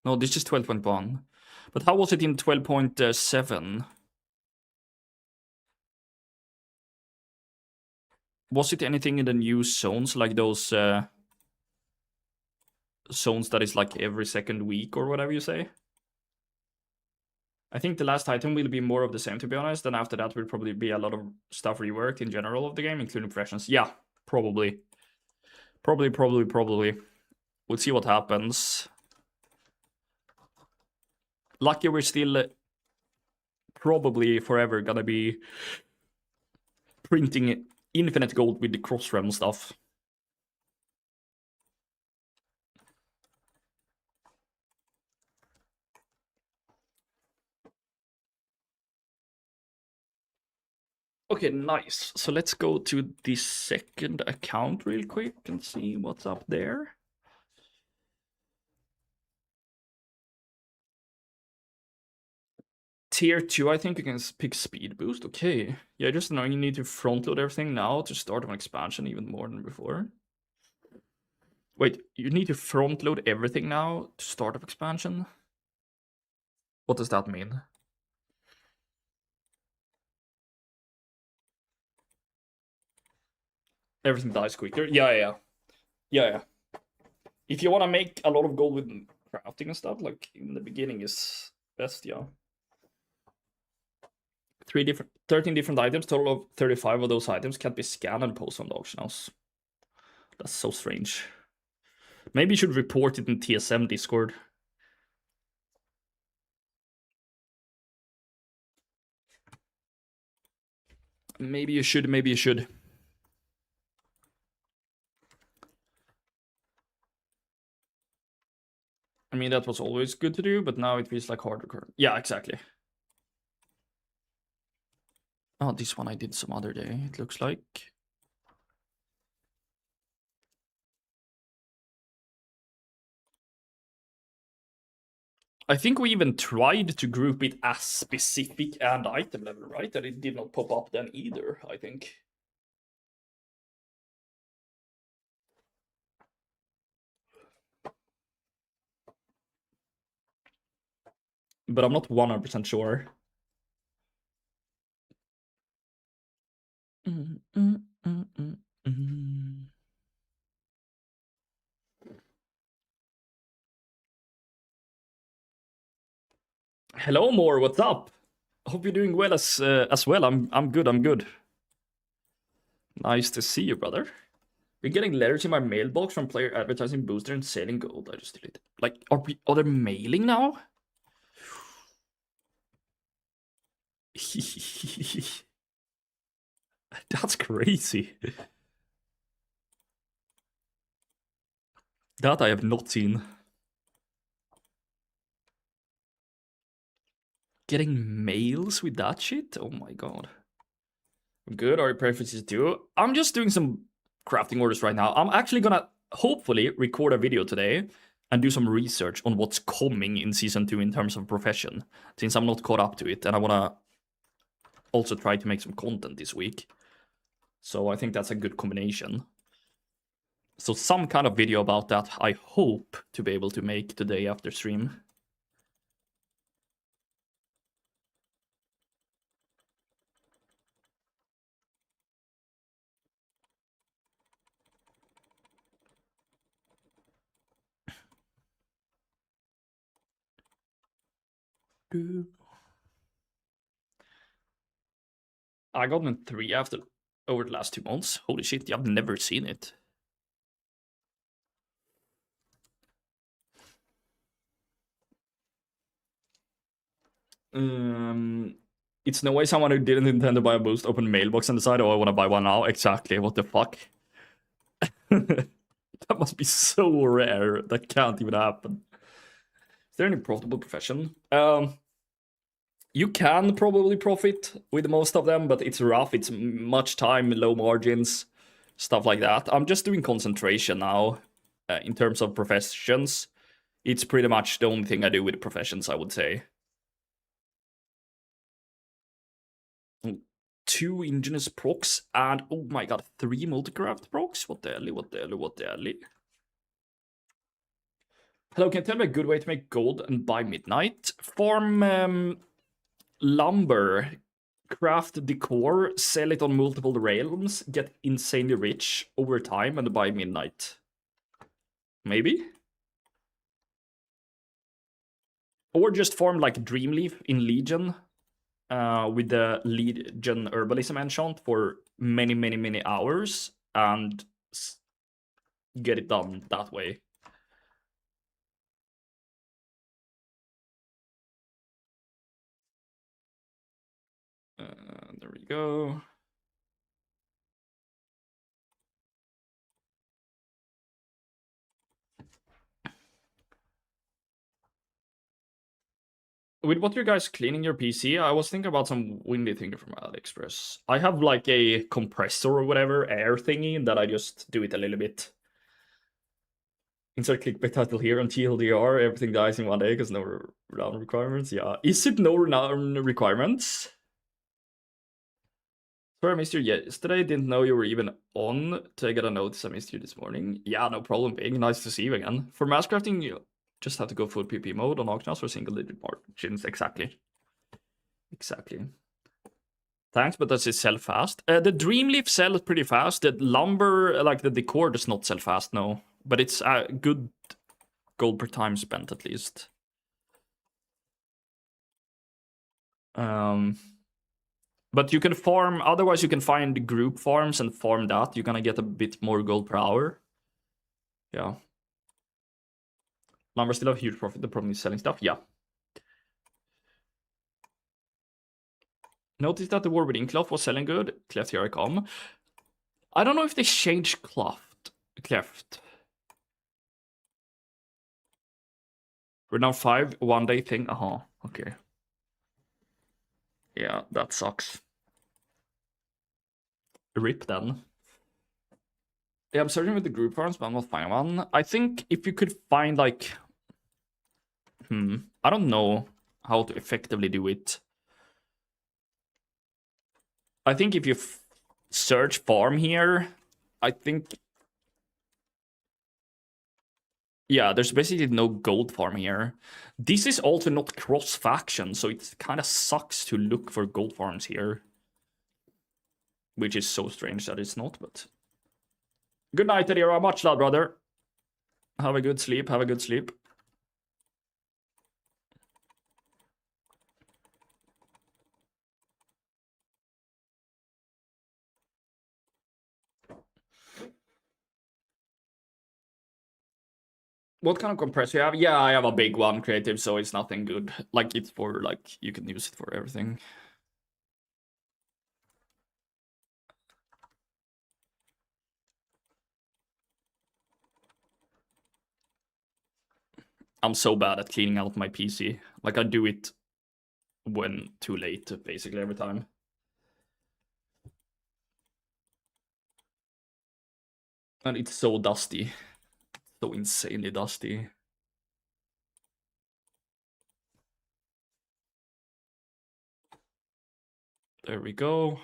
No, this is 12.1. But how was it in 12.7? Was it anything in the new zones, like those zones that is like every second week or whatever you say? I think the last item will be more of the same, to be honest, and after that will probably be a lot of stuff reworked in general of the game, including freshness. Yeah, probably. Probably. We'll see what happens. Lucky we're still probably forever gonna be printing infinite gold with the cross-realm stuff. Okay, nice. So let's go to the second account real quick and see what's up there. Tier 2, I think you can pick speed boost. Okay. Yeah, just knowing you need to front load everything now to start an expansion even more than before. Wait, you need to front load everything now to start up expansion? What does that mean? Everything dies quicker? Yeah. If you want to make a lot of gold with crafting and stuff, like in the beginning is best, yeah. 13 different items, total of 35 of those items can't be scanned and posted on the auction house. That's so strange. Maybe you should report it in TSM Discord. Maybe you should. I mean, that was always good to do, but now it feels like harder. Yeah, exactly. Oh, this one I did some other day, it looks like. I think we even tried to group it as specific and item level, right? And it did not pop up then either, I think. But I'm not 100% sure. Hello, Moore. What's up? Hope you're doing well as well. I'm good. I'm good. Nice to see you, brother. We're getting letters in my mailbox from player advertising booster and selling gold. I just deleted. Like, are they mailing now? That's crazy. That I have not seen. Getting mails with that shit? Oh my god. Good, are your preferences too? I'm just doing some crafting orders right now. I'm actually gonna hopefully record a video today and do some research on what's coming in season 2 in terms of profession, since I'm not caught up to it, and I wanna also try to make some content this week. So I think that's a good combination. So some kind of video about that I hope to be able to make today after stream. I got an 3 after over the last 2 months. Holy shit, I've never seen it. It's no way someone who didn't intend to buy a boost opened mailbox and decided, oh, I want to buy one now. Exactly, what the fuck? That must be so rare. That can't even happen. Is there any profitable profession? You can probably profit with most of them, but it's rough. It's much time, low margins, stuff like that. I'm just doing concentration now in terms of professions. It's pretty much the only thing I do with professions, I would say. 2 ingenious procs and, oh my god, 3 multicraft procs? What the hell, what the hell, what the hell? Hello, can you tell me a good way to make gold and buy midnight? Farm lumber, craft decor, sell it on multiple realms, get insanely rich over time, and buy midnight. Maybe? Or just farm like Dreamleaf in Legion with the Legion Herbalism enchant for many, many, many hours and get it done that way. There we go. With what you guys cleaning your PC, I was thinking about some windy thingy from AliExpress. I have like a compressor or whatever, air thingy, that I just do it a little bit. Insert clickbait title here on TLDR, everything dies in one day because no renown requirements. Yeah, is it no renown requirements? Sorry, I missed you yesterday. Didn't know you were even on to get a notice. I missed you this morning. Yeah, no problem, Big. Nice to see you again. For mass crafting, you just have to go full PP mode on auctions for single-digit margins. Exactly. Exactly. Thanks, but does it sell fast? The Dreamleaf sells pretty fast. The lumber, like the decor, does not sell fast, no. But it's a good gold per time spent, at least. But you can farm, otherwise you can find group farms and farm that. You're gonna get a bit more gold per hour. Yeah. Lumber still have huge profit. The problem is selling stuff. Yeah. Notice that the War Within cloth was selling good. Cleft, here I come. I don't know if they changed cleft. We're now 5 one-day thing. Okay. Yeah, that sucks. Rip then. Yeah, I'm searching with the group forums, but I'm not finding one. I think if you could find like... I don't know how to effectively do it. I think if you search farm here, I think... Yeah, there's basically no gold farm here. This is also not cross-faction, so it kind of sucks to look for gold farms here. Which is so strange that it's not, but... Good night, Adira. Much love, brother. Have a good sleep, have a good sleep. What kind of compressor you have? Yeah, I have a big one, creative, so it's nothing good. Like, it's for, like, you can use it for everything. I'm so bad at cleaning out my PC. Like, I do it when too late, basically, every time. And it's so dusty. So insanely dusty. There we go.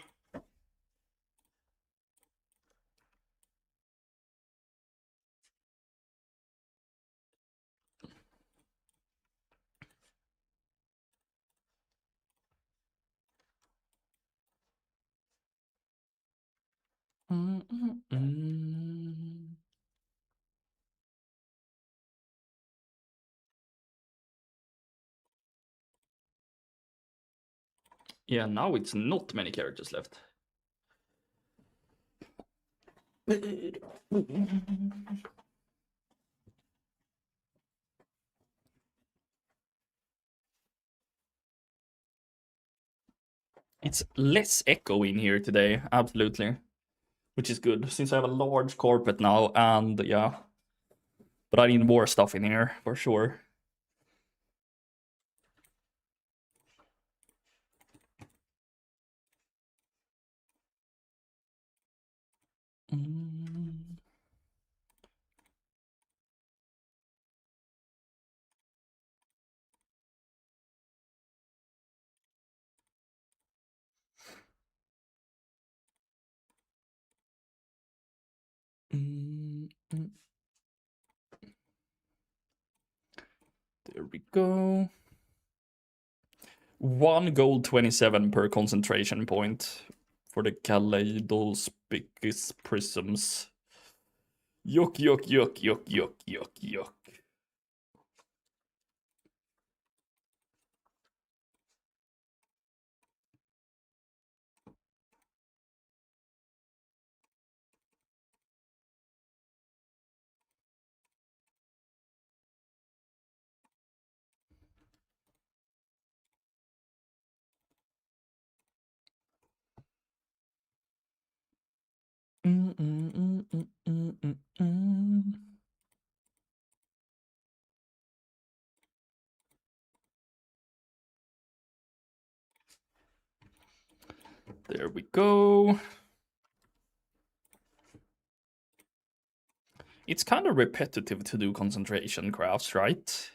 Yeah, now it's not many characters left. It's less echo in here today, absolutely. Which is good, since I have a large carpet now, and yeah. But I need more stuff in here, for sure. There we go. 1 gold 27 per concentration point for the Kaleidospark's prisms. Yuck, yuck, yuck, yuck, yuck, yuck, yuck. There we go. It's kind of repetitive to do concentration crafts, right?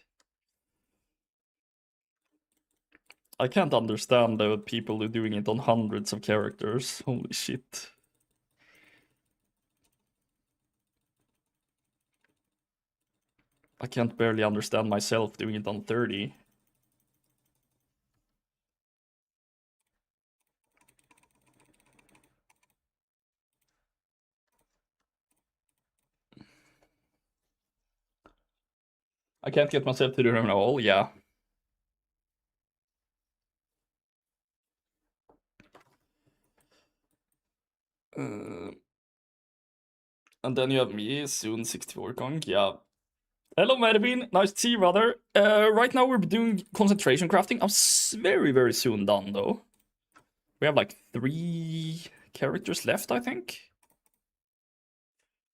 I can't understand the people who are doing it on hundreds of characters. Holy shit. I can't barely understand myself doing it on 30. I can't get myself to do them at all, yeah. And then you have me, soon 64 Kong, yeah. Hello, Mervin. Nice to see you, brother. Right now we're doing concentration crafting. I'm very, very soon done, though. We have like 3 characters left, I think.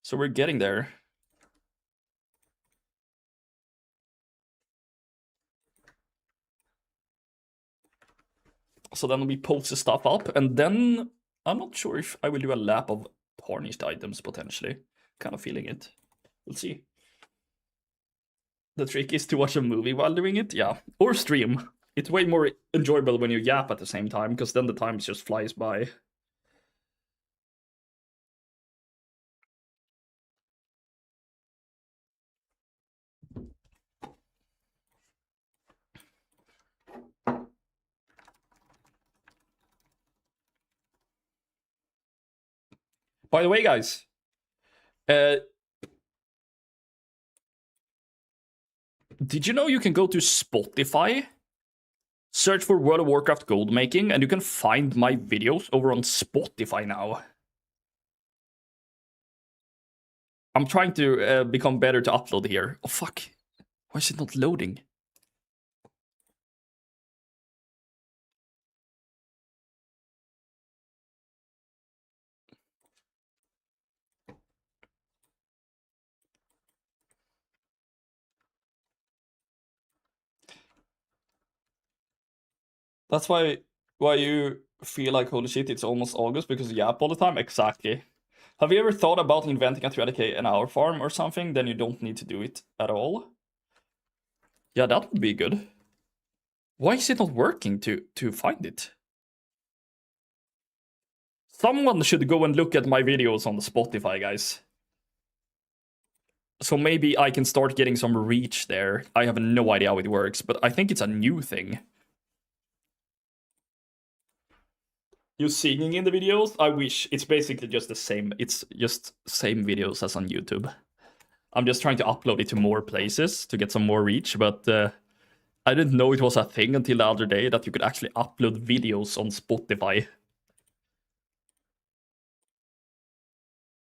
So we're getting there. So then we post the stuff up, and then I'm not sure if I will do a lap of tarnished items potentially. Kind of feeling it. We'll see. The trick is to watch a movie while doing it, yeah, or stream. It's way more enjoyable when you yap at the same time, because then the time just flies by. By the way, guys, did you know you can go to Spotify, search for World of Warcraft Goldmaking, and you can find my videos over on Spotify now? I'm trying to become better to upload here. Oh, fuck. Why is it not loading? That's why you feel like, holy shit, it's almost August because you yap all the time? Exactly. Have you ever thought about inventing a 300k an hour farm or something? Then you don't need to do it at all? Yeah, that would be good. Why is it not working to find it? Someone should go and look at my videos on the Spotify, guys. So maybe I can start getting some reach there. I have no idea how it works, but I think it's a new thing. You singing in the videos? I wish. It's basically just the same. It's just same videos as on YouTube. I'm just trying to upload it to more places to get some more reach, but I didn't know it was a thing until the other day that you could actually upload videos on Spotify.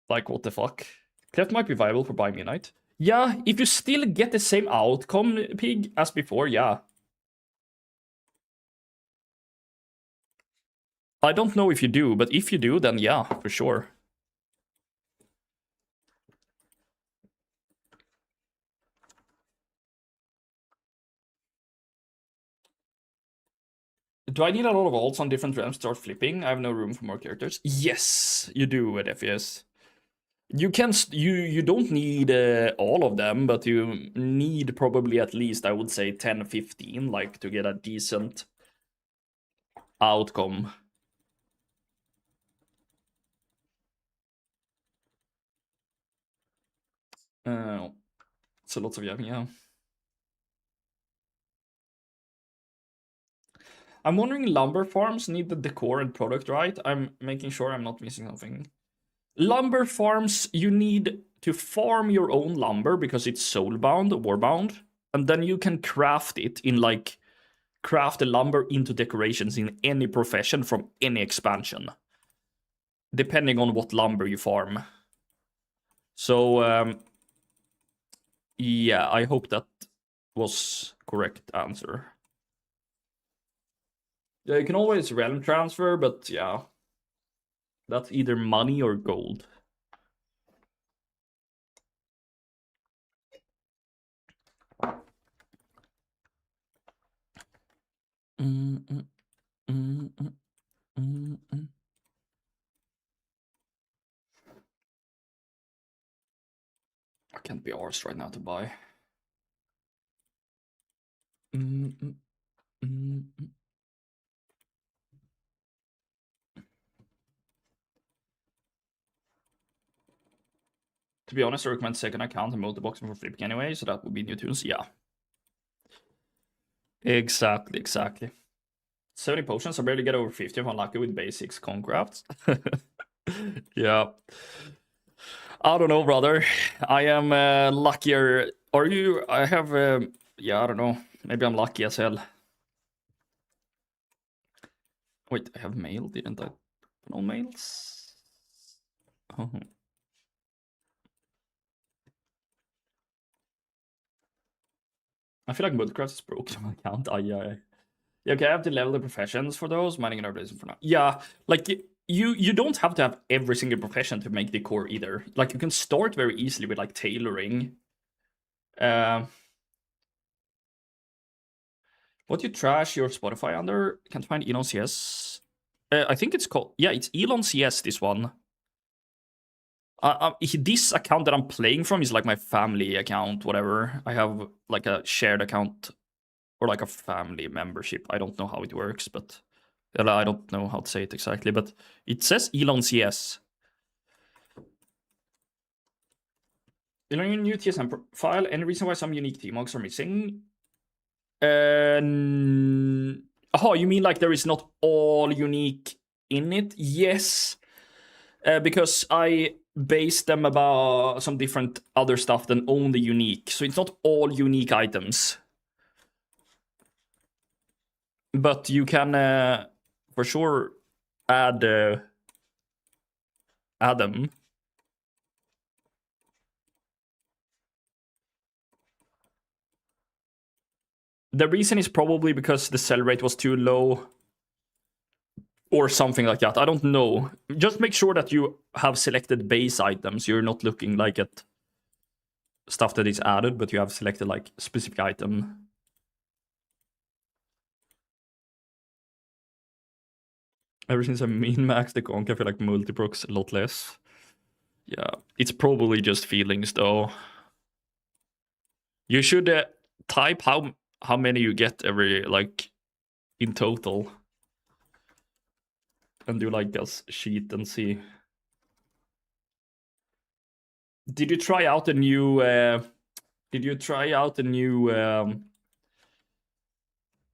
Like, what the fuck? Cleft might be viable for Buy Me a Night. Yeah, if you still get the same outcome, Pig, as before, yeah. I don't know if you do, but if you do, then yeah, for sure. Do I need a lot of alts on different realms to start flipping? I have no room for more characters. Yes, you do, FES. You can you don't need all of them, but you need probably at least, I would say, 10, 15, like, to get a decent outcome. So lots of yapping, yeah. I'm wondering, lumber farms need the decor and product right? I'm making sure I'm not missing something. Lumber farms, you need to farm your own lumber because it's soulbound, warbound, and then you can craft it in, like, craft the lumber into decorations in any profession from any expansion, depending on what lumber you farm. So, yeah, I hope that was correct answer. Yeah, you can always realm transfer, but yeah, that's either money or gold. I can't be arsed right now to buy. To be honest, I recommend second account and multi-boxing for flipping anyway, so that would be new tunes. Yeah. Exactly. 70 potions, I barely get over 50 if I'm lucky with basics concrafts. Yeah. I don't know, brother. I am luckier. Are you? I have, yeah, I don't know. Maybe I'm lucky as hell. Wait, I have mail, didn't I? No mails? Oh. I feel like Woodcraft is broken on my account. Yeah, okay, I have to level the professions for those. Mining and herbalism for now. Yeah, like, you don't have to have every single profession to make the core either. Like, you can start very easily with, like, tailoring. But What you trash your Spotify under? Can't find Elon CS. I think it's called... Yeah, it's Elon CS, this one. This account that I'm playing from is like my family account, whatever. I have like a shared account or like a family membership. I don't know how it works, but I don't know how to say it exactly, but it says Elon CS. Elon new TSM profile. Any reason why some unique T-Mogs are missing? Oh, you mean like there is not all unique in it? Yes. Because I base them about some different other stuff than only unique. So it's not all unique items. But you can for sure add them. The reason is probably because the sell rate was too low or something like that. I don't know. Just make sure that you have selected base items. You're not looking like at stuff that is added, but you have selected like specific item. Ever since I min-maxed the conk, I feel like multiprocs a lot less. Yeah, it's probably just feelings though. You should type how many you get every, like, in total. And do like a sheet and see. Did you try out a new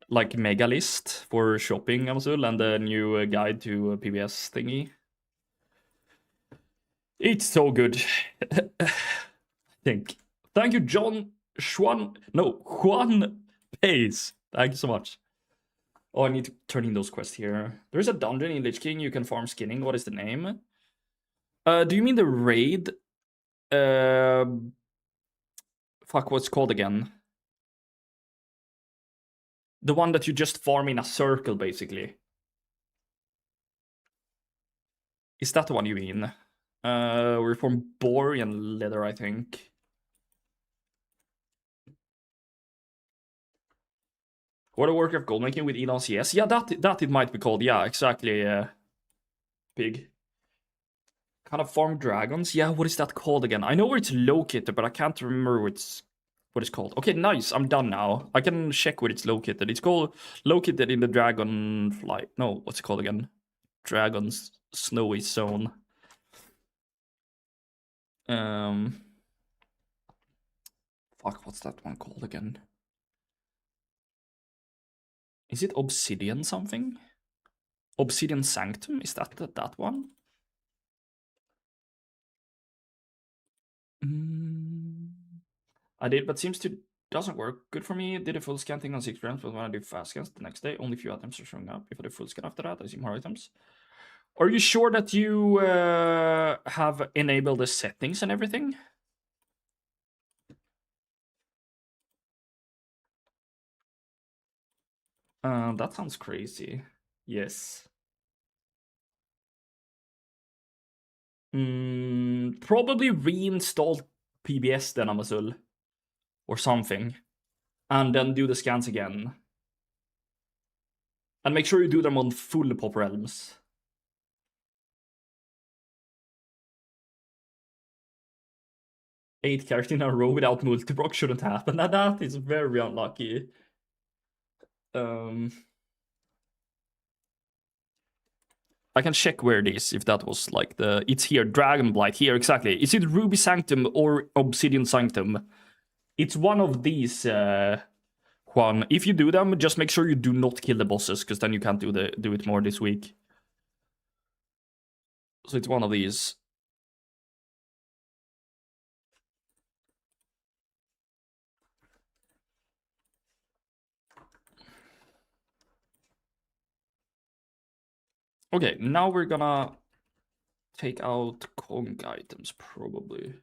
like mega list for shopping, Amazul, and the new guide to PBS thingy? It's so good. I think. Thank you, Juan Pace. Thank you so much. Oh, I need to turn in those quests here. There's a dungeon in Lich King you can farm skinning. What is the name? Do you mean the raid? Fuck, what's it called again? The one that you just farm in a circle, basically. Is that the one you mean? We farm Borean leather, I think. What a Warcraft Goldmaking with Elon CS. Yeah, that it might be called. Yeah, exactly. Pig. Kind of farm dragons. Yeah, what is that called again? I know where it's located, but I can't remember what it's called. Okay, nice. I'm done now. I can check where it's located. It's called located in the Dragonfly. No, what's it called again? Dragon's Snowy Zone. Fuck, what's that one called again? Is it Obsidian something? Obsidian Sanctum? Is that one? I did, but seems to doesn't work good for me. Did a full scan thing on 6 grams, but when I do fast scans the next day, only few items are showing up. If I do full scan after that, I see more items. Are you sure that you have enabled the settings and everything? That sounds crazy. Yes. Probably reinstall PBS then, Amazul. Or something. And then do the scans again. And make sure you do them on full pop realms. 8 characters in a row without multiproc shouldn't happen. And that is very unlucky. I can check where it is, if that was like the... It's here, Dragonblight, here, exactly. Is it Ruby Sanctum or Obsidian Sanctum? It's one of these, Juan. If you do them, just make sure you do not kill the bosses, because then you can't do it more this week. So it's one of these. Okay, now we're gonna take out conk items, probably.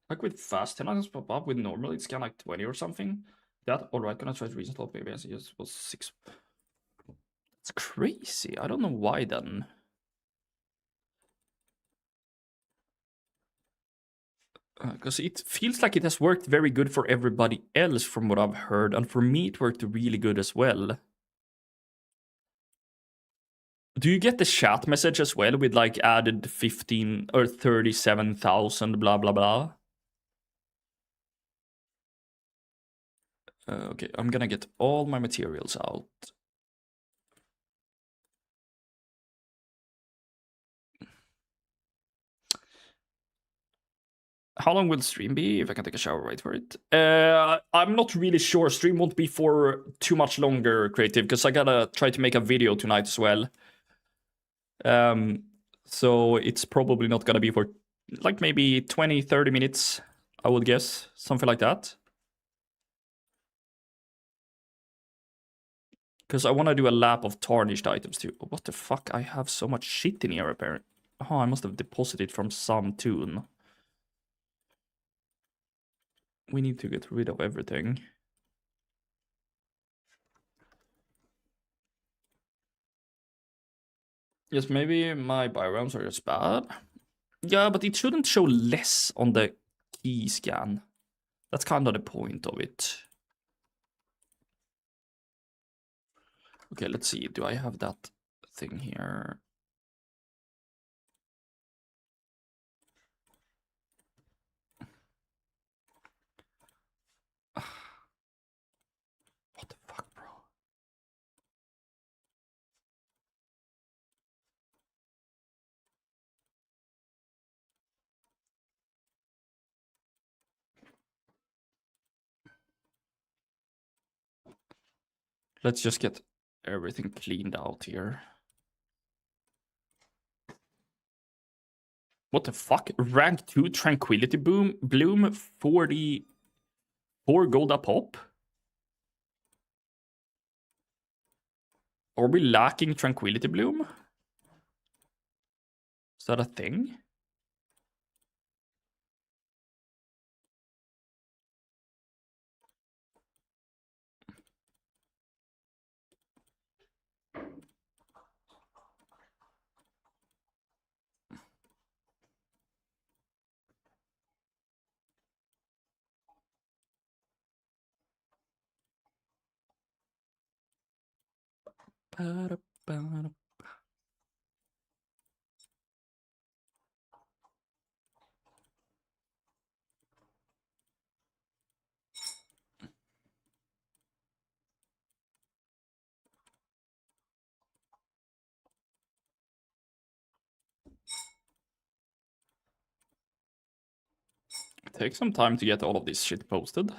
Like with fast, 10 items pop up. With normal, it's kind of like 20 or something. That, alright, gonna try to reinstall maybe as it just was 6. It's crazy. I don't know why then. Because it feels like it has worked very good for everybody else from what I've heard, and for me it worked really good as well. Do you get the chat message as well with like added 15 or 37,000 blah blah blah? Okay, I'm gonna get all my materials out. How long will stream be? If I can take a shower, wait for it. I'm not really sure. Stream won't be for too much longer, Creative, because I gotta try to make a video tonight as well. So it's probably not gonna be for like maybe 20, 30 minutes, I would guess. Something like that. Because I want to do a lap of tarnished items too. What the fuck? I have so much shit in here apparently. Oh, I must have deposited from some tune. We need to get rid of everything. Yes, maybe my biomes are just bad. Yeah, but it shouldn't show less on the key scan. That's kind of the point of it. Okay, let's see. Do I have that thing here? What the fuck, bro? Let's just get everything cleaned out here. What the fuck? Rank 2 Tranquility Bloom 44 gold a pop? Are we lacking Tranquility Bloom? Is that a thing? Take some time to get all of this shit posted.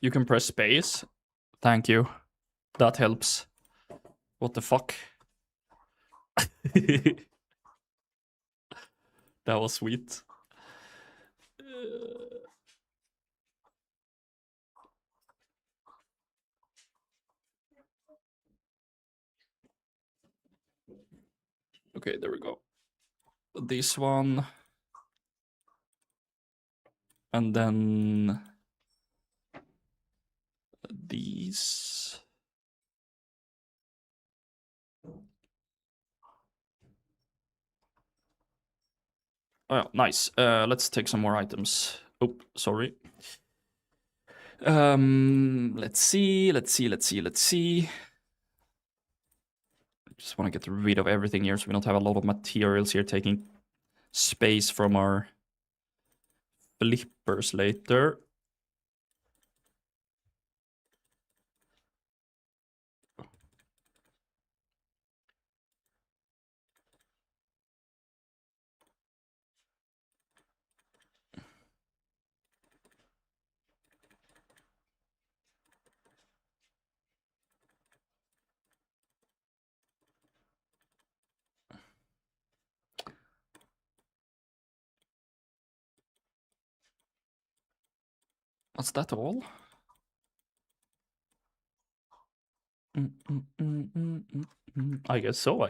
You can press space. Thank you. That helps. What the fuck? That was sweet. Okay, there we go. This one. And then these. Oh, yeah, nice. Let's take some more items. Oh, sorry. Let's see. Just want to get rid of everything here so we don't have a lot of materials here taking space from our flippers later. Was that all? I guess so.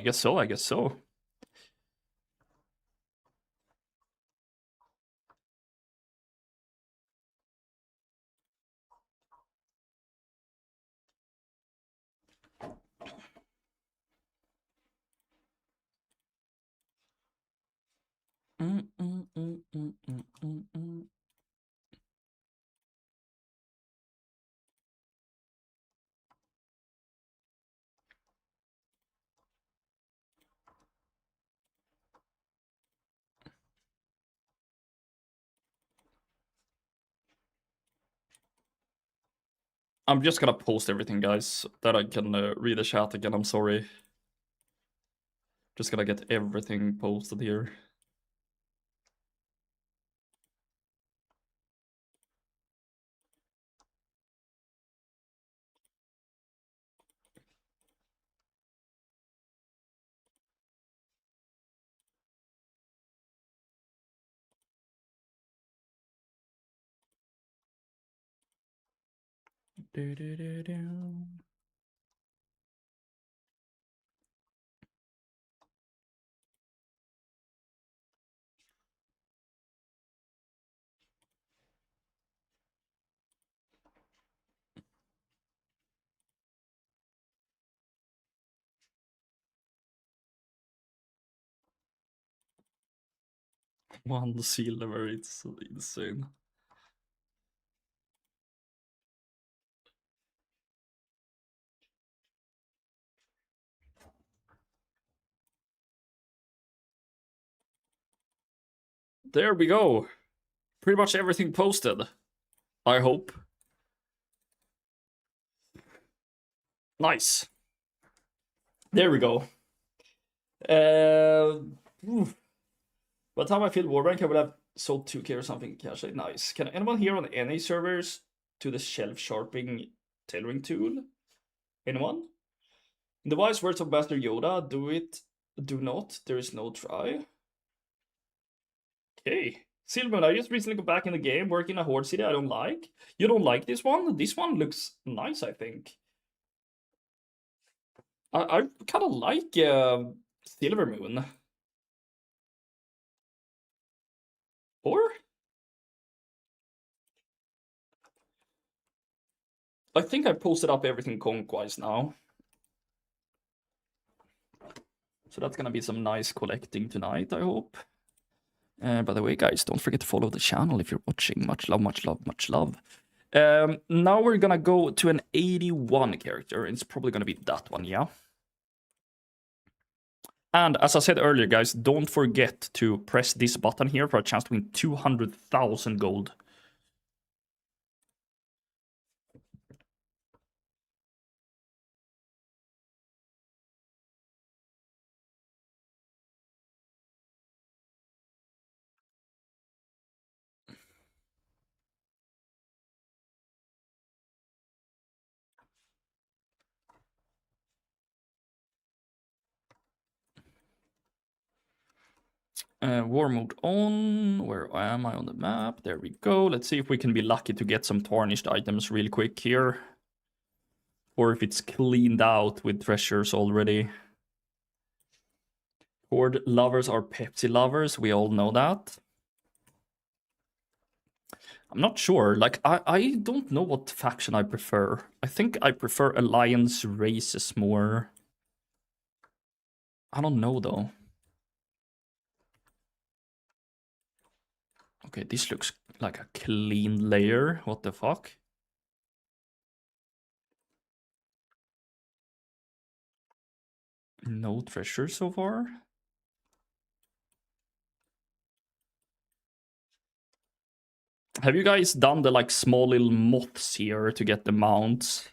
I'm just gonna post everything, guys, that I can read the chat again. I'm sorry. Just gonna get everything posted here. One silver, it's insane. There we go. Pretty much everything posted. I hope. Nice. There we go. By the time I filled Warbank, I would have sold 2k or something cash. Nice. Can anyone here on any servers do the shelf sharpening tailoring tool? Anyone? In the wise words of Master Yoda, do it, do not, there is no try. Okay. Silverman, I just recently got back in the game, working in a horde city I don't like. You don't like this one? This one looks nice, I think. I kind of like Silvermoon. Or? I think I posted up everything conquest now. So that's gonna be some nice collecting tonight, I hope. By the way, guys, don't forget to follow the channel if you're watching. Much love, much love, much love. Now we're gonna go to an 81 character. It's probably gonna be that one, yeah? And as I said earlier, guys, don't forget to press this button here for a chance to win 200,000 gold. War mode on. Where am I on the map? There we go. Let's see if we can be lucky to get some tarnished items real quick here. Or if it's cleaned out with treasures already. Horde lovers are Pepsi lovers. We all know that. I'm not sure. Like, I don't know what faction I prefer. I think I prefer Alliance races more. I don't know, though. Okay, this looks like a clean layer. What the fuck? No treasure so far. Have you guys done the like small little moths here to get the mounts?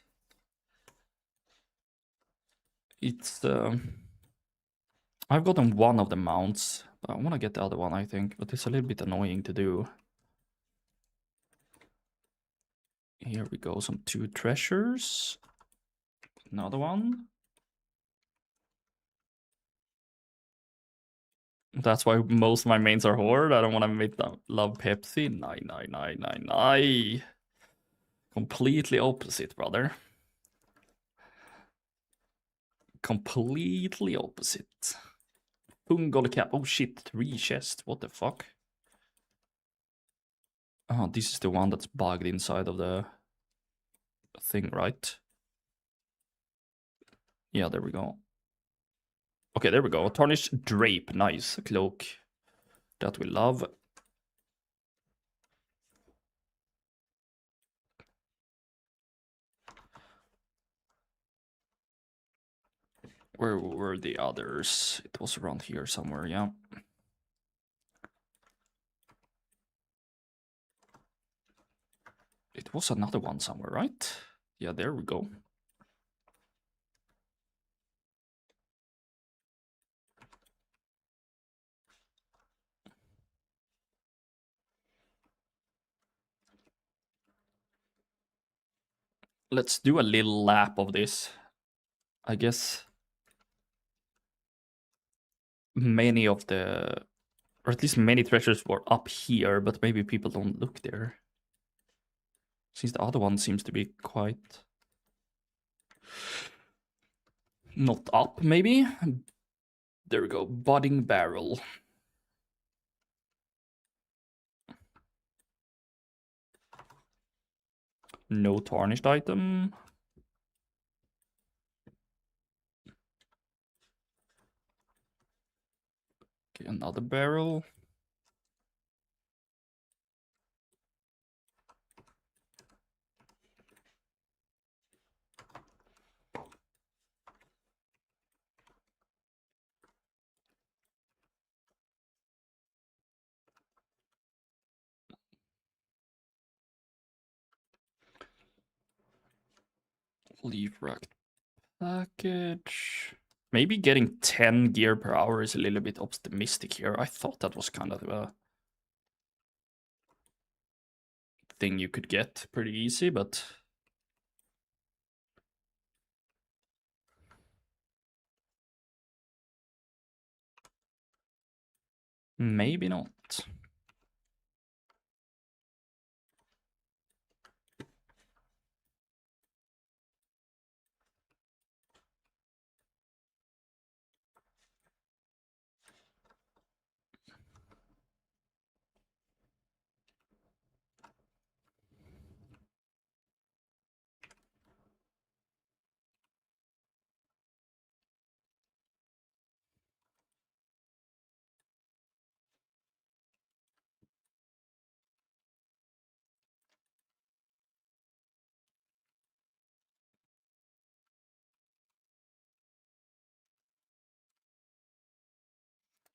It's I've gotten one of the mounts, but I want to get the other one, I think, but it's a little bit annoying to do. Here we go, some 2 treasures. Another one. That's why most of my mains are Horde. I don't want to make them love Pepsi. Nah. Completely opposite, brother. Completely opposite. Pungal cap. Oh shit, 3 chests. What the fuck? Oh, this is the one that's bugged inside of the thing, right? Yeah, there we go. Okay, there we go. Tarnished drape. Nice. Cloak. That we love. Where were the others? It was around here somewhere, yeah. It was another one somewhere, right? Yeah, there we go. Let's do a little lap of this. I guess many of the, or at least many treasures were up here, but maybe people don't look there. Since the other one seems to be quite not up, maybe? There we go, budding barrel. No tarnished item. Okay, another barrel. Leaf rack package. Maybe getting 10 gear per hour is a little bit optimistic here. I thought that was kind of a thing you could get pretty easy, but maybe not.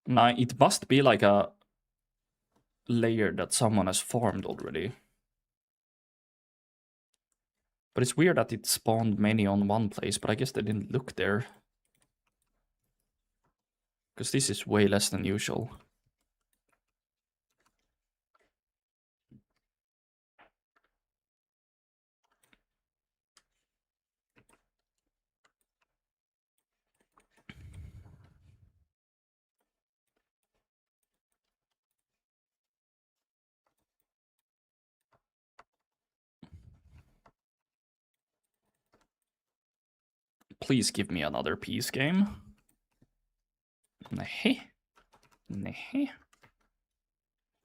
Now, it must be like a layer that someone has farmed already. But it's weird that it spawned many on one place, but I guess they didn't look there. Because this is way less than usual. Please give me another peace game. Nah. Nah.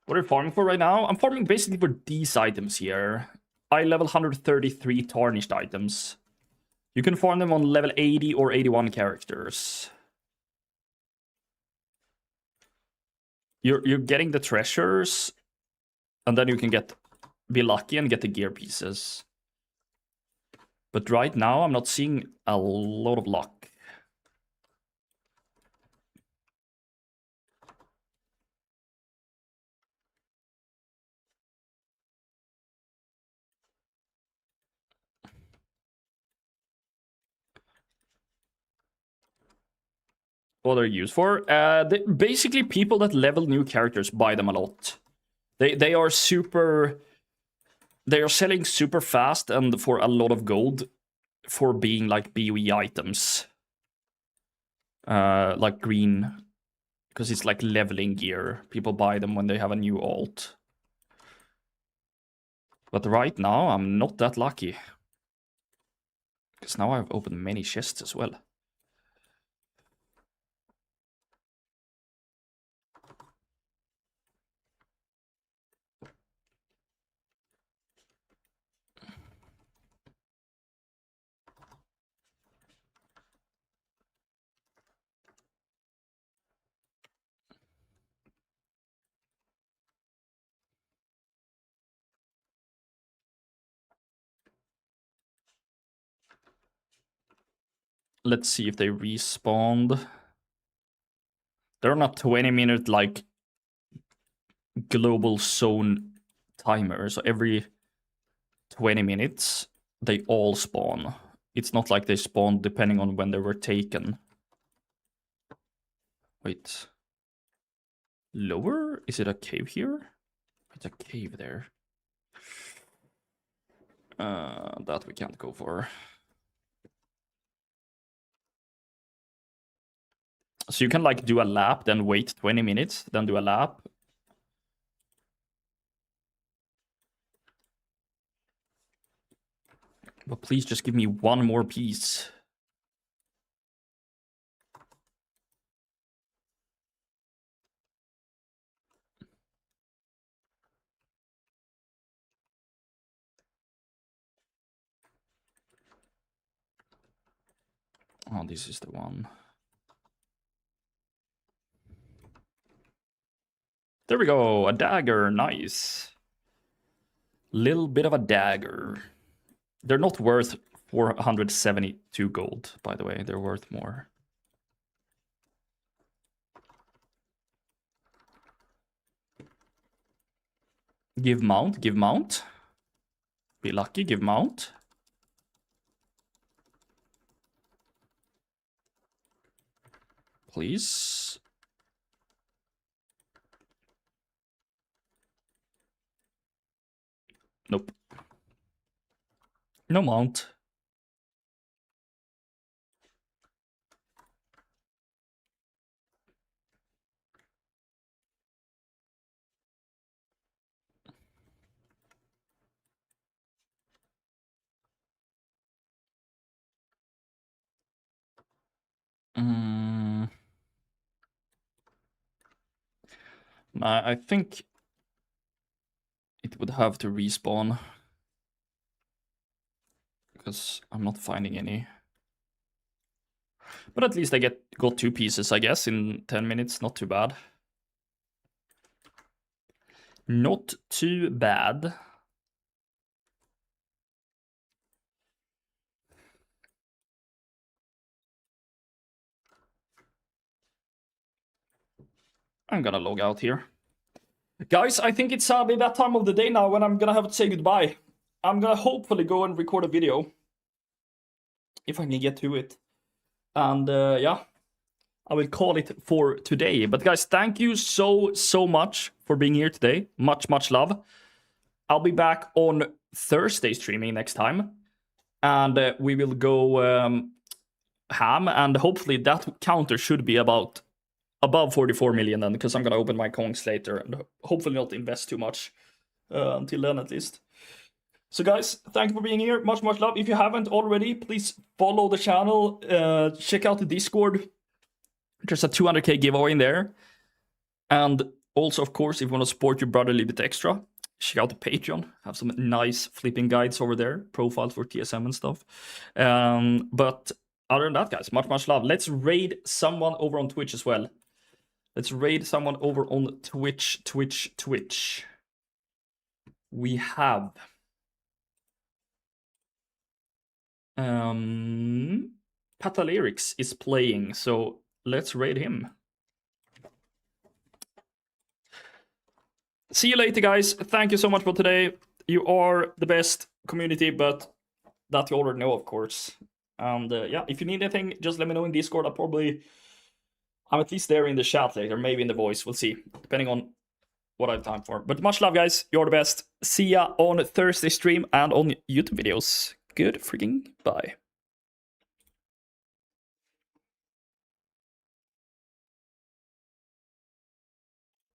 What are you farming for right now? I'm farming basically for these items here. I level 133 tarnished items. You can farm them on level 80 or 81 characters. You're getting the treasures, and then you can be lucky and get the gear pieces. But right now, I'm not seeing a lot of luck. What they're used for? Basically, people that level new characters buy them a lot. They are super. They are selling super fast and for a lot of gold for being like BOE items. Like green, because it's like leveling gear. People buy them when they have a new alt. But right now, I'm not that lucky. Because now I've opened many chests as well. Let's see if they respawned. They're on a 20-minute like global zone timer, so every 20 minutes they all spawn. It's not like they spawn depending on when they were taken. Wait. Lower? Is it a cave here? It's a cave there. That we can't go for. So you can like do a lap, then wait 20 minutes, then do a lap. But please just give me one more piece. Oh, this is the one. There we go, a dagger, nice. Little bit of a dagger. They're not worth 472 gold, by the way, they're worth more. Give mount, give mount. Be lucky, give mount. Please. Nope. No mount. I think it would have to respawn because I'm not finding any. But at least I got 2 pieces, I guess, in 10 minutes. Not too bad. Not too bad. I'm gonna log out here. Guys, I think it's sadly that time of the day now when I'm gonna have to say goodbye. I'm gonna hopefully go and record a video. If I can get to it. And yeah, I will call it for today. But guys, thank you so much for being here today. Much love. I'll be back on Thursday streaming next time. And we will go ham. And hopefully that counter should be about above 44 million then, because I'm gonna open my coins later and hopefully not invest too much until then at least. So guys, thank you for being here. Much love. If you haven't already, please follow the channel. Check out the Discord. There's a 200k giveaway in there. And also, of course, if you want to support your brother a little bit extra, check out the Patreon. Have some nice flipping guides over there. Profiles for TSM and stuff. But other than that, guys, much love. Let's raid someone over on Twitch as well. Let's raid someone over on Twitch. We have... Patalyrics is playing, so let's raid him. See you later, guys. Thank you so much for today. You are the best community, but that you already know, of course. And yeah, if you need anything, just let me know in Discord. I'm at least there in the chat later, maybe in the voice. We'll see, depending on what I have time for. But much love, guys. You're the best. See ya on Thursday stream and on YouTube videos. Good freaking bye.